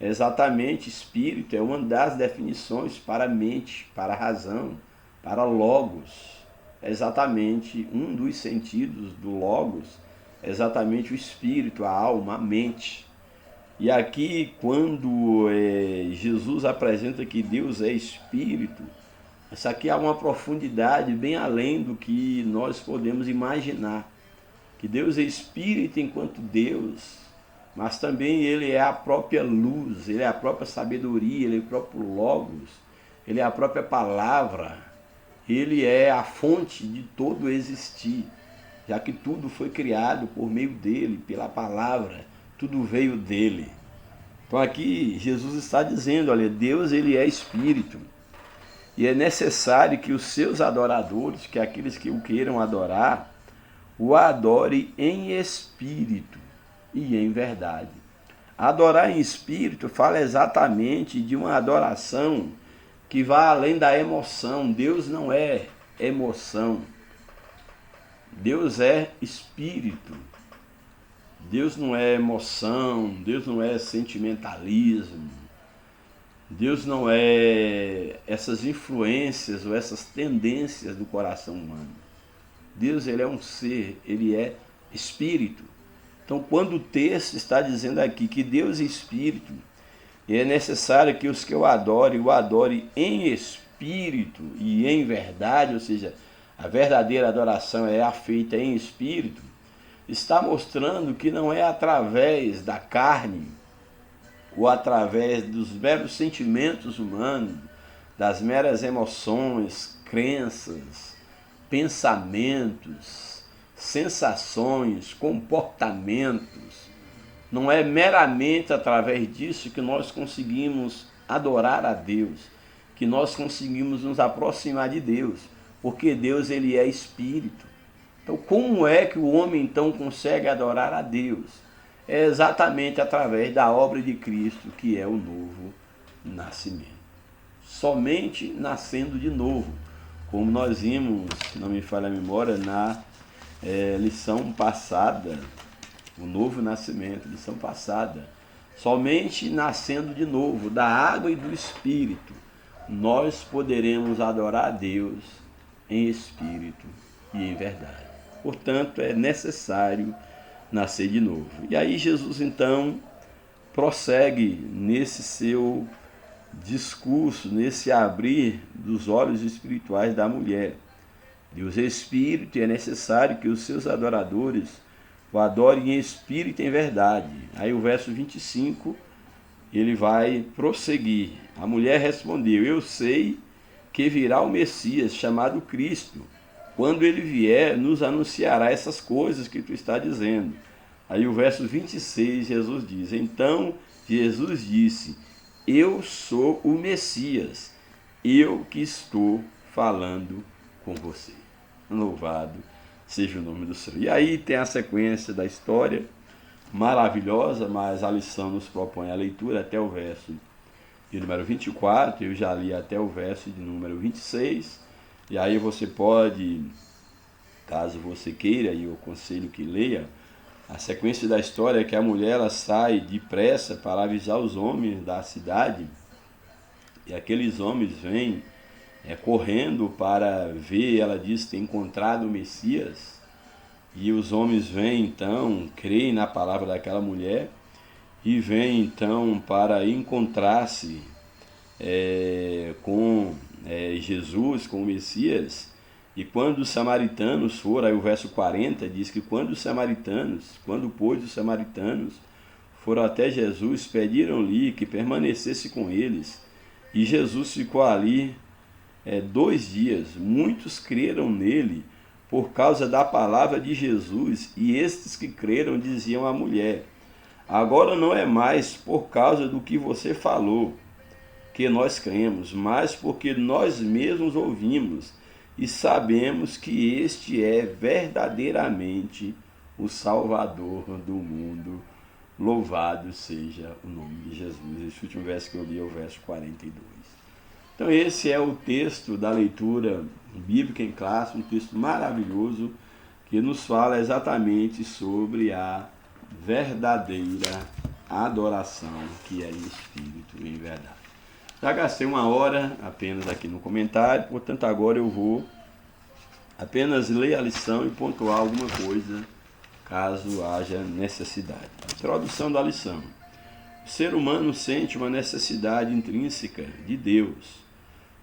é exatamente espírito, é uma das definições para mente, para razão, para logos. É exatamente um dos sentidos do logos, é exatamente o espírito, a alma, a mente. E aqui, quando Jesus apresenta que Deus é espírito, isso aqui há uma profundidade bem além do que nós podemos imaginar. Que Deus é espírito enquanto Deus, mas também ele é a própria luz, ele é a própria sabedoria, ele é o próprio logos, ele é a própria palavra, ele é a fonte de todo existir, já que tudo foi criado por meio dele, pela palavra, tudo veio dele. Então aqui Jesus está dizendo, olha, Deus, ele é espírito, e é necessário que os seus adoradores, que aqueles que o queiram adorar, o adore em espírito e em verdade. Adorar em espírito fala exatamente de uma adoração que vai além da emoção. Deus não é emoção. Deus é espírito. Deus não é emoção, Deus não é sentimentalismo. Deus não é essas influências ou essas tendências do coração humano. Deus, ele é um ser, ele é espírito. Então, quando o texto está dizendo aqui que Deus é espírito, e é necessário que os que o adorem em espírito e em verdade, ou seja, a verdadeira adoração é a feita em espírito, está mostrando que não é através da carne, ou através dos meros sentimentos humanos, das meras emoções, crenças, pensamentos, sensações, comportamentos. Não é meramente através disso que nós conseguimos adorar a Deus, que nós conseguimos nos aproximar de Deus, porque Deus, ele é espírito. Então, como é que o homem então consegue adorar a Deus? É exatamente através da obra de Cristo, que é o novo nascimento. Somente nascendo de novo, como nós vimos, se não me falha a memória, na lição passada, o novo nascimento, lição passada. Somente nascendo de novo, da água e do Espírito, nós poderemos adorar a Deus em espírito e em verdade. Portanto, é necessário nascer de novo. E aí Jesus, então, prossegue nesse seu discurso, nesse abrir dos olhos espirituais da mulher. Deus é espírito e é necessário que os seus adoradores o adorem em espírito e em verdade. Aí o verso 25, ele vai prosseguir. A mulher respondeu: eu sei que virá o Messias, chamado Cristo. Quando ele vier, nos anunciará essas coisas que tu está dizendo. Aí o verso 26, Jesus diz: então Jesus disse: eu sou o Messias, eu que estou falando com você. Louvado seja o nome do Senhor. E aí tem a sequência da história, maravilhosa, mas a lição nos propõe a leitura até o verso de número 24, eu já li até o verso de número 26, e aí você pode, caso você queira, e eu aconselho que leia, a sequência da história é que a mulher ela sai depressa para avisar os homens da cidade, e aqueles homens vêm correndo para ver, ela diz, ter encontrado o Messias, e os homens vêm então, creem na palavra daquela mulher, e vêm então para encontrar-se com Jesus, com o Messias, E quando os samaritanos foram, aí o verso 40 diz que quando pois os samaritanos foram até Jesus, pediram-lhe que permanecesse com eles, e Jesus ficou ali 2 dias. Muitos creram nele por causa da palavra de Jesus, e estes que creram diziam à mulher: agora não é mais por causa do que você falou que nós cremos, mas porque nós mesmos ouvimos e sabemos que este é verdadeiramente o Salvador do mundo. Louvado seja o nome de Jesus. Esse último verso que eu li é o verso 42. Então esse é o texto da leitura bíblica em classe, um texto maravilhoso que nos fala exatamente sobre a verdadeira adoração que é em espírito e em verdade. Já gastei 1 hora apenas aqui no comentário, portanto agora eu vou apenas ler a lição e pontuar alguma coisa, caso haja necessidade. Introdução da lição. O ser humano sente uma necessidade intrínseca de Deus.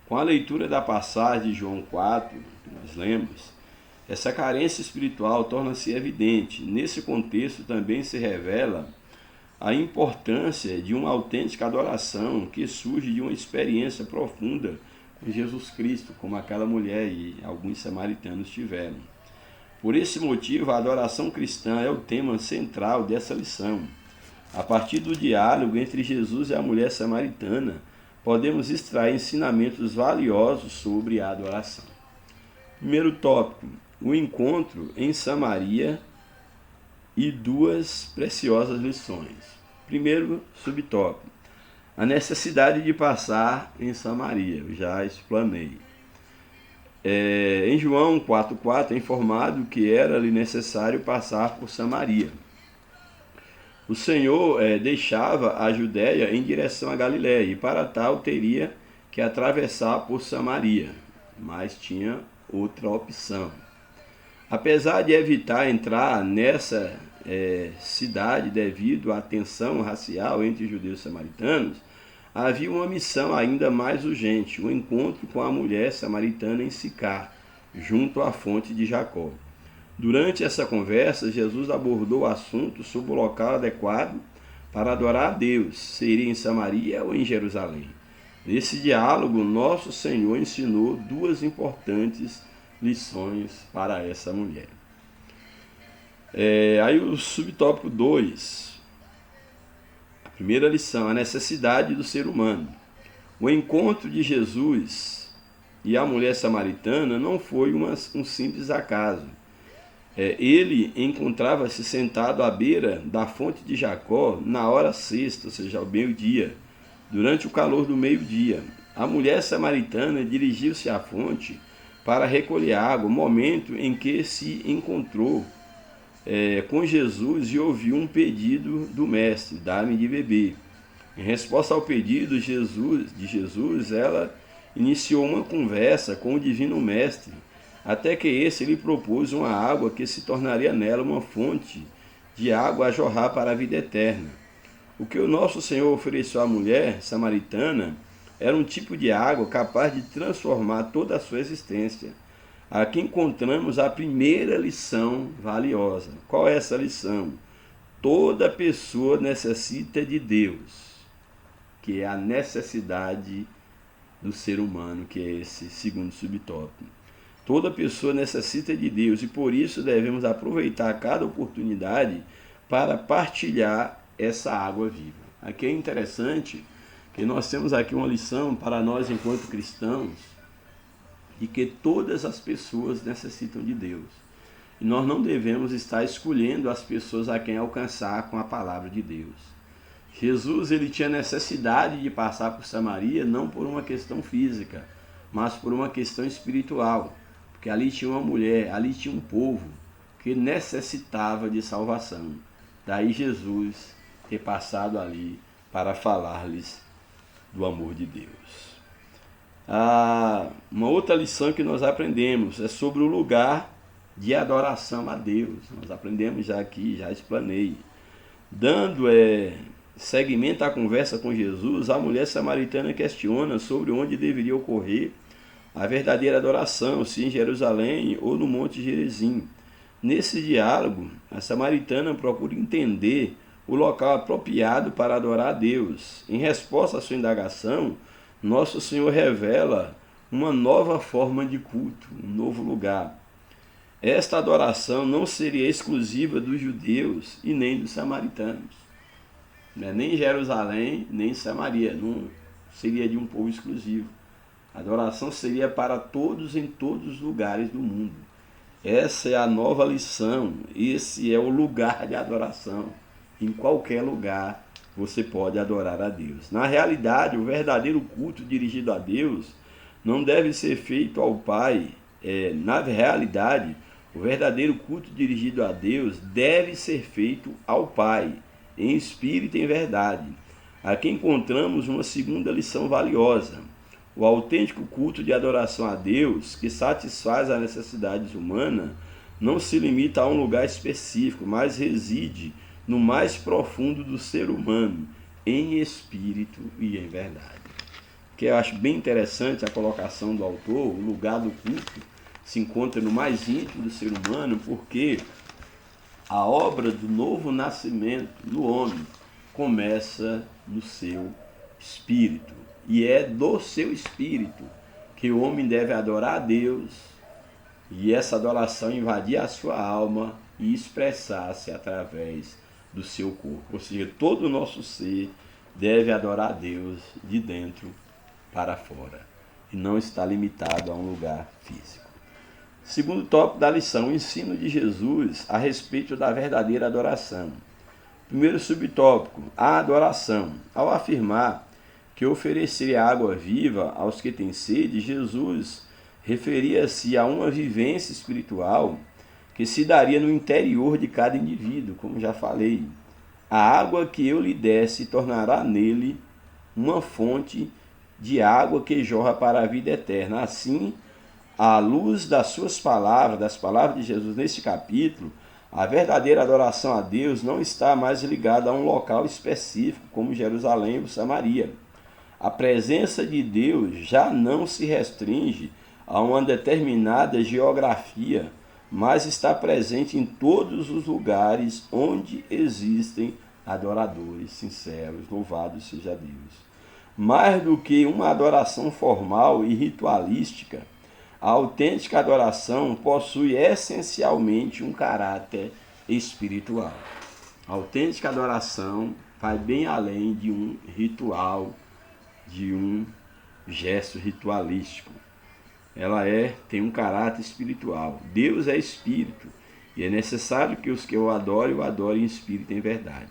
Com a leitura da passagem de João 4, que nós lemos, essa carência espiritual torna-se evidente. Nesse contexto também se revela a importância de uma autêntica adoração que surge de uma experiência profunda com Jesus Cristo, como aquela mulher e alguns samaritanos tiveram. Por esse motivo, a adoração cristã é o tema central dessa lição. A partir do diálogo entre Jesus e a mulher samaritana, podemos extrair ensinamentos valiosos sobre a adoração. Primeiro tópico: o encontro em Samaria e 2 preciosas lições. Primeiro subtópico: a necessidade de passar em Samaria. Eu já explanei. Em João 4,4 é informado que era-lhe necessário passar por Samaria. O Senhor deixava a Judéia em direção à Galiléia, e para tal teria que atravessar por Samaria, mas tinha outra opção. Apesar de evitar entrar nessa cidade devido à tensão racial entre judeus e samaritanos, havia uma missão ainda mais urgente: o encontro com a mulher samaritana em Sicar, junto à fonte de Jacó. Durante essa conversa, Jesus abordou o assunto sobre o local adequado para adorar a Deus. Seria em Samaria ou em Jerusalém? Nesse diálogo, nosso Senhor ensinou 2 importantes lições para essa mulher. Aí o subtópico 2. A primeira lição: a necessidade do ser humano. O encontro de Jesus e a mulher samaritana não foi um simples acaso. Ele encontrava-se sentado à beira da fonte de Jacó na hora sexta, ou seja, ao meio-dia, durante o calor do meio-dia. A mulher samaritana dirigiu-se à fonte para recolher água, momento em que se encontrou com Jesus e ouviu um pedido do mestre: dá-me de beber. Em resposta ao pedido de Jesus, ela iniciou uma conversa com o divino mestre, até que esse lhe propôs uma água que se tornaria nela uma fonte de água a jorrar para a vida eterna. O que o nosso Senhor ofereceu à mulher samaritana era um tipo de água capaz de transformar toda a sua existência. Aqui encontramos a primeira lição valiosa. Qual é essa lição? Toda pessoa necessita de Deus, que é a necessidade do ser humano, que é esse segundo subtópico. Toda pessoa necessita de Deus e por isso devemos aproveitar cada oportunidade para partilhar essa água viva. Aqui é interessante que nós temos aqui uma lição para nós enquanto cristãos, de que todas as pessoas necessitam de Deus. E nós não devemos estar escolhendo as pessoas a quem alcançar com a palavra de Deus. Jesus, ele tinha necessidade de passar por Samaria não por uma questão física, mas por uma questão espiritual. Porque ali tinha uma mulher, ali tinha um povo que necessitava de salvação. Daí Jesus ter passado ali para falar-lhes do amor de Deus. Uma outra lição que nós aprendemos é sobre o lugar de adoração a Deus. Nós aprendemos já aqui, já explanei. Dando seguimento à conversa com Jesus, a mulher samaritana questiona sobre onde deveria ocorrer a verdadeira adoração, se em Jerusalém ou no Monte Gerizim. Nesse diálogo, a samaritana procura entender o local apropriado para adorar a Deus. Em resposta à sua indagação, nosso Senhor revela uma nova forma de culto, um novo lugar. Esta adoração não seria exclusiva dos judeus e nem dos samaritanos. Nem Jerusalém, nem Samaria. Não seria de um povo exclusivo. A adoração seria para todos em todos os lugares do mundo. Essa é a nova lição. Esse é o lugar de adoração. Em qualquer lugar você pode adorar a Deus. Na realidade, o verdadeiro culto dirigido a Deus não deve ser feito ao Pai. Na realidade, o verdadeiro culto dirigido a Deus deve ser feito ao Pai, em espírito e em verdade. Aqui encontramos uma segunda lição valiosa. O autêntico culto de adoração a Deus, que satisfaz as necessidades humanas, não se limita a um lugar específico, mas reside no mais profundo do ser humano, em espírito e em verdade. Que eu acho bem interessante a colocação do autor, o lugar do culto se encontra no mais íntimo do ser humano, porque a obra do novo nascimento do homem começa no seu espírito. E é do seu espírito que o homem deve adorar a Deus, e essa adoração invadir a sua alma e expressar-se através do seu corpo. Ou seja, todo o nosso ser deve adorar a Deus de dentro para fora, e não está limitado a um lugar físico. Segundo tópico da lição, o ensino de Jesus a respeito da verdadeira adoração. Primeiro subtópico, a adoração. Ao afirmar que ofereceria água viva aos que têm sede, Jesus referia-se a uma vivência espiritual que se daria no interior de cada indivíduo, como já falei. A água que eu lhe der se tornará nele uma fonte de água que jorra para a vida eterna. Assim, à luz das suas palavras, das palavras de Jesus neste capítulo, a verdadeira adoração a Deus não está mais ligada a um local específico, como Jerusalém ou Samaria. A presença de Deus já não se restringe a uma determinada geografia, mas está presente em todos os lugares onde existem adoradores sinceros. Louvado seja Deus. Mais do que uma adoração formal e ritualística, a autêntica adoração possui essencialmente um caráter espiritual. A autêntica adoração vai bem além de um ritual, de um gesto ritualístico. Ela tem um caráter espiritual. Deus é espírito, e é necessário que os que o adorem em espírito e em verdade.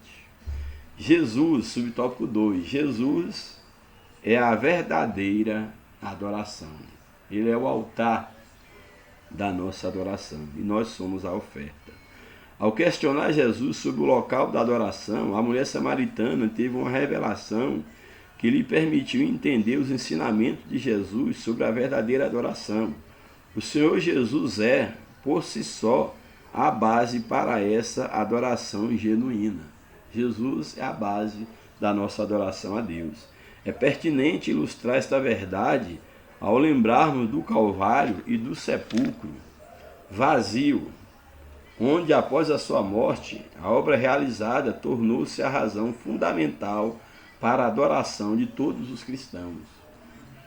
Jesus, subtópico 2, Jesus é a verdadeira adoração. Ele é o altar da nossa adoração, e nós somos a oferta. Ao questionar Jesus sobre o local da adoração, a mulher samaritana teve uma revelação que lhe permitiu entender os ensinamentos de Jesus sobre a verdadeira adoração. O Senhor Jesus é, por si só, a base para essa adoração genuína. Jesus é a base da nossa adoração a Deus. É pertinente ilustrar esta verdade ao lembrarmos do Calvário e do sepulcro vazio, onde após a sua morte, a obra realizada tornou-se a razão fundamental para a adoração de todos os cristãos.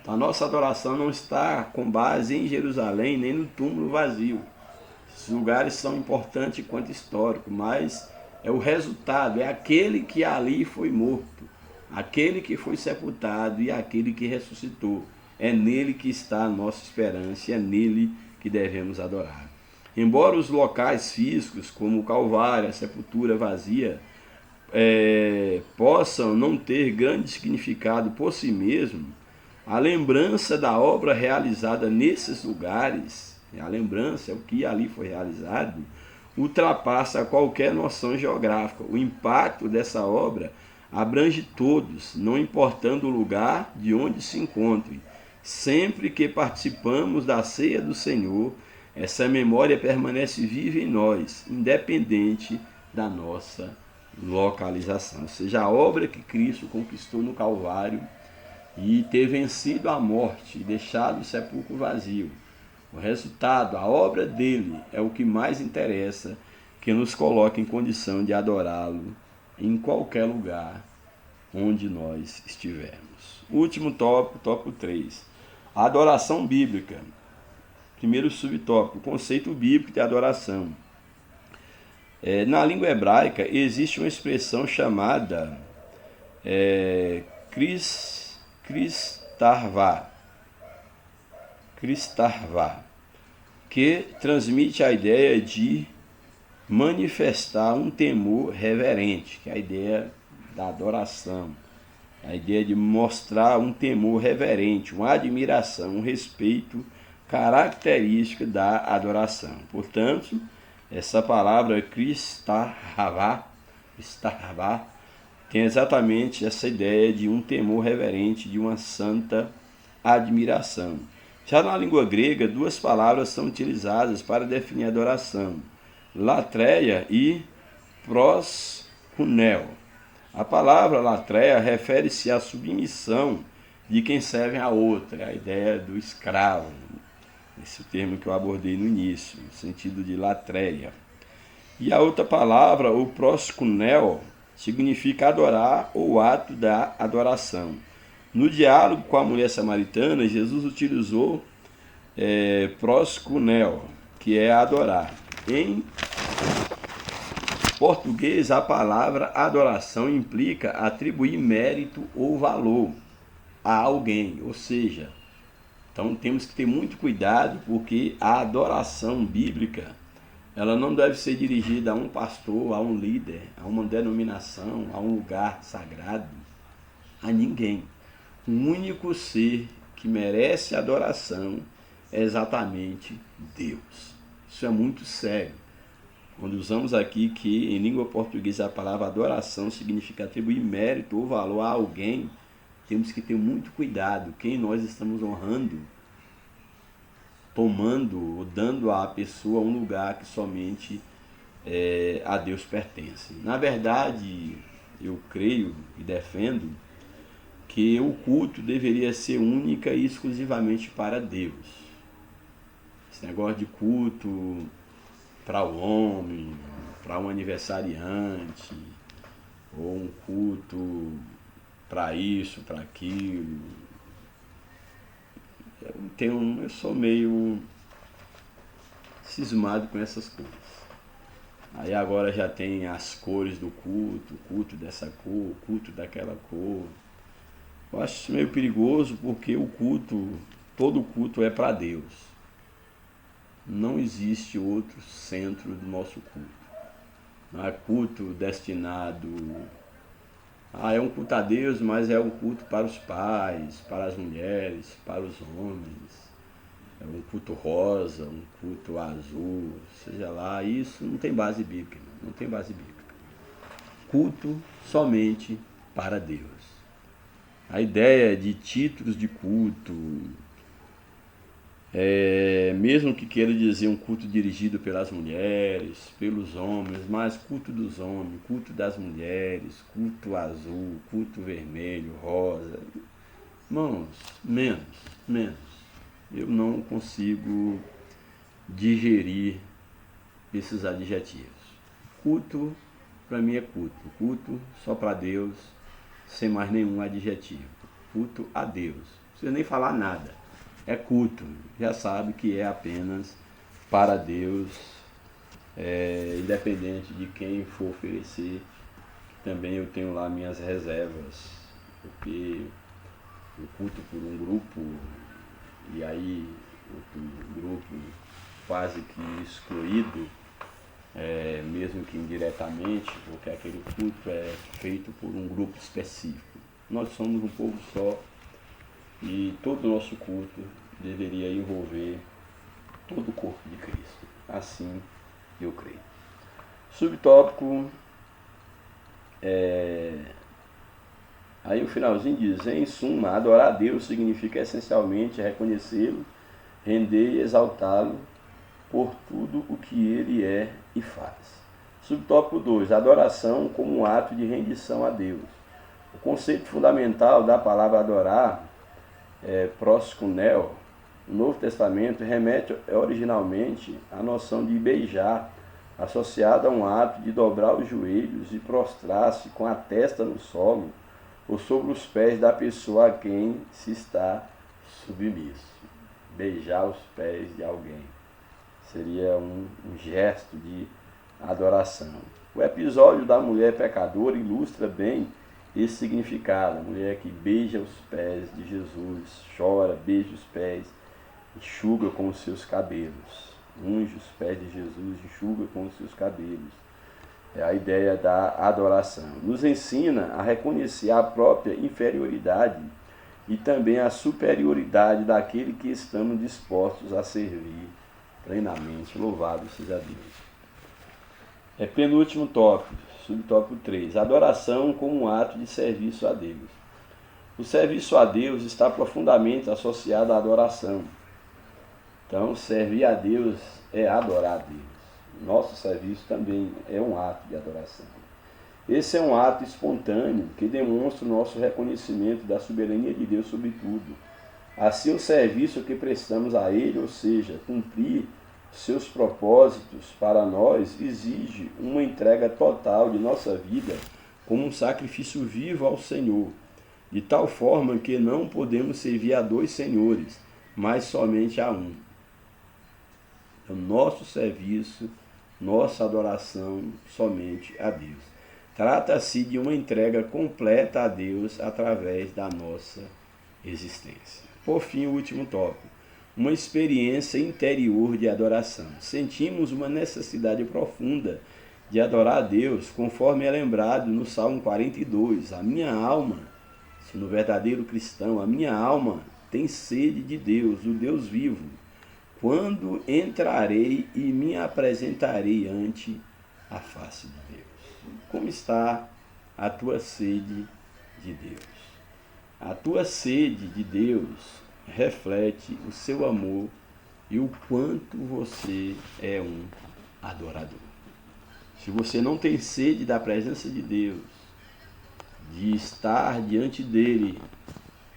A nossa adoração não está com base em Jerusalém, nem no túmulo vazio. Esses lugares são importantes quanto histórico, mas é o resultado, é aquele que ali foi morto, aquele que foi sepultado e aquele que ressuscitou. É nele que está a nossa esperança e é nele que devemos adorar. Embora os locais físicos, como o Calvário, a sepultura vazia, possam não ter grande significado por si mesmo, a lembrança da obra realizada nesses lugares, a lembrança é o que ali foi realizado, ultrapassa qualquer noção geográfica. O impacto dessa obra abrange todos, não importando o lugar de onde se encontre. Sempre que participamos da ceia do Senhor, essa memória permanece viva em nós, independente da nossa localização. Ou seja, a obra que Cristo conquistou no Calvário e ter vencido a morte e deixado o sepulcro vazio. O resultado, a obra dele, é o que mais interessa, que nos coloca em condição de adorá-lo em qualquer lugar onde nós estivermos. Último tópico, tópico 3. A adoração bíblica. Primeiro subtópico, conceito bíblico de adoração. Na língua hebraica existe uma expressão chamada Kristarvá, que transmite a ideia de manifestar um temor reverente, que é a ideia da adoração, a ideia de mostrar um temor reverente, uma admiração, um respeito característica da adoração. Portanto, essa palavra Kristarvá tem exatamente essa ideia de um temor reverente, de uma santa admiração. Já na língua grega, duas palavras são utilizadas para definir adoração: latreia e proskuneo. A palavra latreia refere-se à submissão de quem serve a outra, a ideia do escravo, esse termo que eu abordei no início, no sentido de latreia. E a outra palavra, o proskuneo, significa adorar ou ato da adoração. No diálogo com a mulher samaritana, Jesus utilizou proskuneo, que é adorar. Em português, a palavra adoração implica atribuir mérito ou valor a alguém, ou seja, então temos que ter muito cuidado, porque a adoração bíblica, ela não deve ser dirigida a um pastor, a um líder, a uma denominação, a um lugar sagrado, a ninguém. O único ser que merece adoração é exatamente Deus. Isso é muito sério. Quando usamos aqui que em língua portuguesa a palavra adoração significa atribuir mérito ou valor a alguém, temos que ter muito cuidado quem nós estamos honrando, tomando ou dando à pessoa um lugar que somente a Deus pertence. Na verdade, eu creio e defendo que o culto deveria ser única e exclusivamente para Deus. Esse negócio de culto para o homem, para um aniversariante, ou um culto para isso, para aquilo. Eu sou meio cismado com essas coisas. Aí agora já tem as cores do culto, o culto dessa cor, o culto daquela cor. Eu acho isso meio perigoso, porque o culto, todo culto é para Deus. Não existe outro centro do nosso culto. Não é culto destinado... é um culto a Deus, mas é um culto para os pais, para as mulheres, para os homens. É um culto rosa, um culto azul, seja lá. Isso não tem base bíblica, não tem base bíblica. Culto somente para Deus. A ideia de títulos de culto, mesmo que queira dizer um culto dirigido pelas mulheres, pelos homens, mas culto dos homens, culto das mulheres, culto azul, culto vermelho, rosa. Irmãos, menos. Eu não consigo digerir esses adjetivos. Culto, para mim, é culto. Culto só para Deus, sem mais nenhum adjetivo. Culto a Deus. Não precisa nem falar nada. É culto. Já sabe que é apenas para Deus, independente de quem for oferecer. Também eu tenho lá minhas reservas, porque eu culto por um grupo, e aí outro grupo quase que excluído, mesmo que indiretamente, porque aquele culto é feito por um grupo específico. Nós somos um povo só, e todo o nosso culto deveria envolver todo o corpo de Cristo. Assim eu creio. Subtópico, aí o finalzinho diz: em suma, adorar a Deus significa essencialmente reconhecê-lo, render e exaltá-lo por tudo o que ele é e faz. Subtópico 2, adoração como um ato de rendição a Deus. O conceito fundamental da palavra adorar proskuneo, o Novo Testamento remete originalmente à noção de beijar, associada a um ato de dobrar os joelhos e prostrar-se com a testa no solo ou sobre os pés da pessoa a quem se está submisso. Beijar os pés de alguém seria um gesto de adoração. O episódio da mulher pecadora ilustra bem esse significado. A mulher que beija os pés de Jesus, chora, beija os pés, enxuga com os seus cabelos. Unge os pés de Jesus, enxuga com os seus cabelos. É a ideia da adoração. Nos ensina a reconhecer a própria inferioridade e também a superioridade daquele que estamos dispostos a servir plenamente. Louvado seja Deus. Penúltimo tópico, subtópico 3. Adoração como um ato de serviço a Deus. O serviço a Deus está profundamente associado à adoração. Então, servir a Deus é adorar a Deus. Nosso serviço também é um ato de adoração. Esse é um ato espontâneo que demonstra o nosso reconhecimento da soberania de Deus sobre tudo. Assim, o serviço que prestamos a Ele, ou seja, cumprir seus propósitos para nós, exige uma entrega total de nossa vida como um sacrifício vivo ao Senhor, de tal forma que não podemos servir a dois senhores, mas somente a um. Então, nosso serviço, nossa adoração somente a Deus. Trata-se de uma entrega completa a Deus através da nossa existência. Por fim, o último tópico. Uma experiência interior de adoração. Sentimos uma necessidade profunda de adorar a Deus, conforme é lembrado no Salmo 42. A minha alma, no verdadeiro cristão, a minha alma tem sede de Deus, o Deus vivo. Quando entrarei e me apresentarei ante a face de Deus. Como está a tua sede de Deus? A tua sede de Deus reflete o seu amor e o quanto você é um adorador. Se você não tem sede da presença de Deus, de estar diante dele,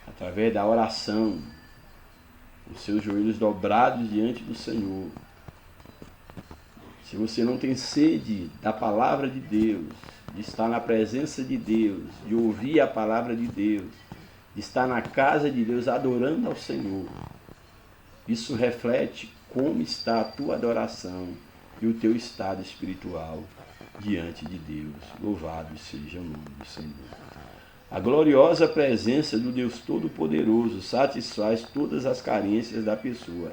através da oração, os seus joelhos dobrados diante do Senhor, se você não tem sede da palavra de Deus, de estar na presença de Deus, de ouvir a palavra de Deus, de estar na casa de Deus adorando ao Senhor, isso reflete como está a tua adoração e o teu estado espiritual diante de Deus. Louvado seja o nome do Senhor. A gloriosa presença do Deus Todo-Poderoso satisfaz todas as carências da pessoa.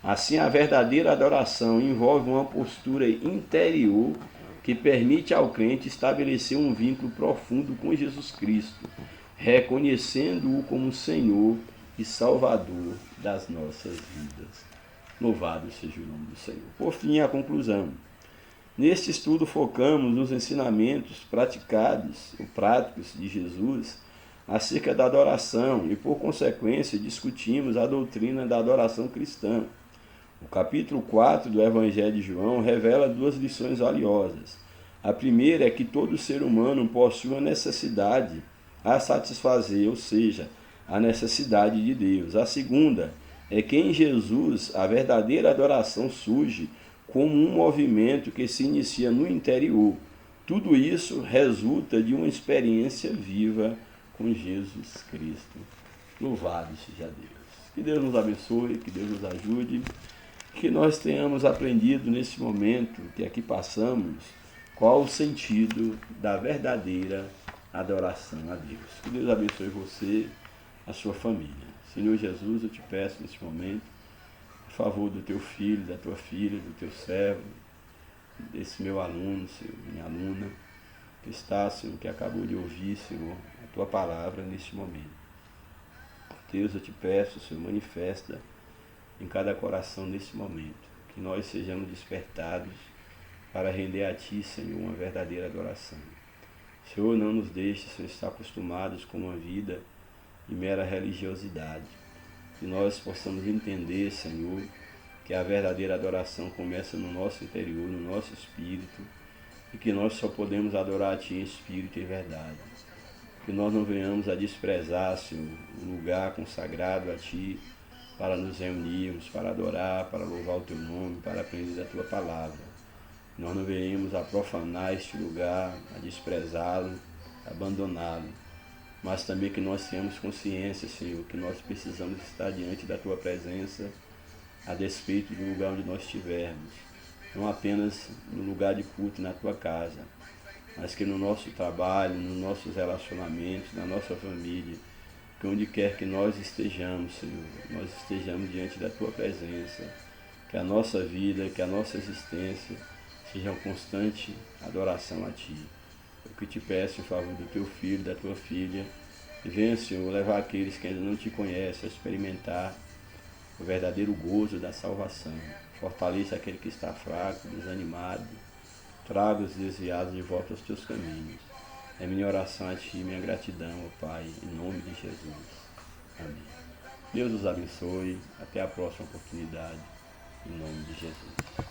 Assim, a verdadeira adoração envolve uma postura interior que permite ao crente estabelecer um vínculo profundo com Jesus Cristo, reconhecendo-o como Senhor e Salvador das nossas vidas. Louvado seja o nome do Senhor. Por fim, a conclusão. Neste estudo focamos nos ensinamentos praticados ou práticos de Jesus acerca da adoração e, por consequência, discutimos a doutrina da adoração cristã. O capítulo 4 do Evangelho de João revela duas lições valiosas. A primeira é que todo ser humano possui uma necessidade a satisfazer, ou seja, a necessidade de Deus. A segunda é que em Jesus a verdadeira adoração surge como um movimento que se inicia no interior. Tudo isso resulta de uma experiência viva com Jesus Cristo. Louvado seja Deus. Que Deus nos abençoe, que Deus nos ajude, que nós tenhamos aprendido nesse momento que aqui passamos qual o sentido da verdadeira adoração a Deus. Que Deus abençoe você, a sua família. Senhor Jesus, eu te peço nesse momento, por favor do teu filho, da tua filha, do teu servo, desse meu aluno, Senhor, minha aluna, que está, Senhor, que acabou de ouvir, Senhor, a tua palavra neste momento. Deus, eu te peço, Senhor, manifesta em cada coração nesse momento, que nós sejamos despertados para render a Ti, Senhor, uma verdadeira adoração. Senhor, não nos deixe, Senhor, estar acostumados com uma vida de mera religiosidade. Que nós possamos entender, Senhor, que a verdadeira adoração começa no nosso interior, no nosso espírito, e que nós só podemos adorar a Ti em espírito e verdade. que nós não venhamos a desprezar, Senhor, o lugar consagrado a Ti, para nos reunirmos, para adorar, para louvar o Teu nome, para aprender a Tua palavra. Nós não venhamos a profanar este lugar, a desprezá-lo, abandoná-lo, mas também que nós tenhamos consciência, Senhor, que nós precisamos estar diante da Tua presença, a despeito do lugar onde nós estivermos, não apenas no lugar de culto na Tua casa, mas que no nosso trabalho, nos nossos relacionamentos, na nossa família, que onde quer que nós estejamos, Senhor, nós estejamos diante da Tua presença, que a nossa vida, que a nossa existência seja uma constante adoração a Ti. Eu que te peço em favor do Teu filho, da Tua filha, e venha, Senhor, levar aqueles que ainda não Te conhecem a experimentar o verdadeiro gozo da salvação. Fortaleça aquele que está fraco, desanimado, traga os desviados de volta aos Teus caminhos. É minha oração a Ti, minha gratidão, ó Pai, em nome de Jesus. Amém. Deus os abençoe. Até a próxima oportunidade, em nome de Jesus.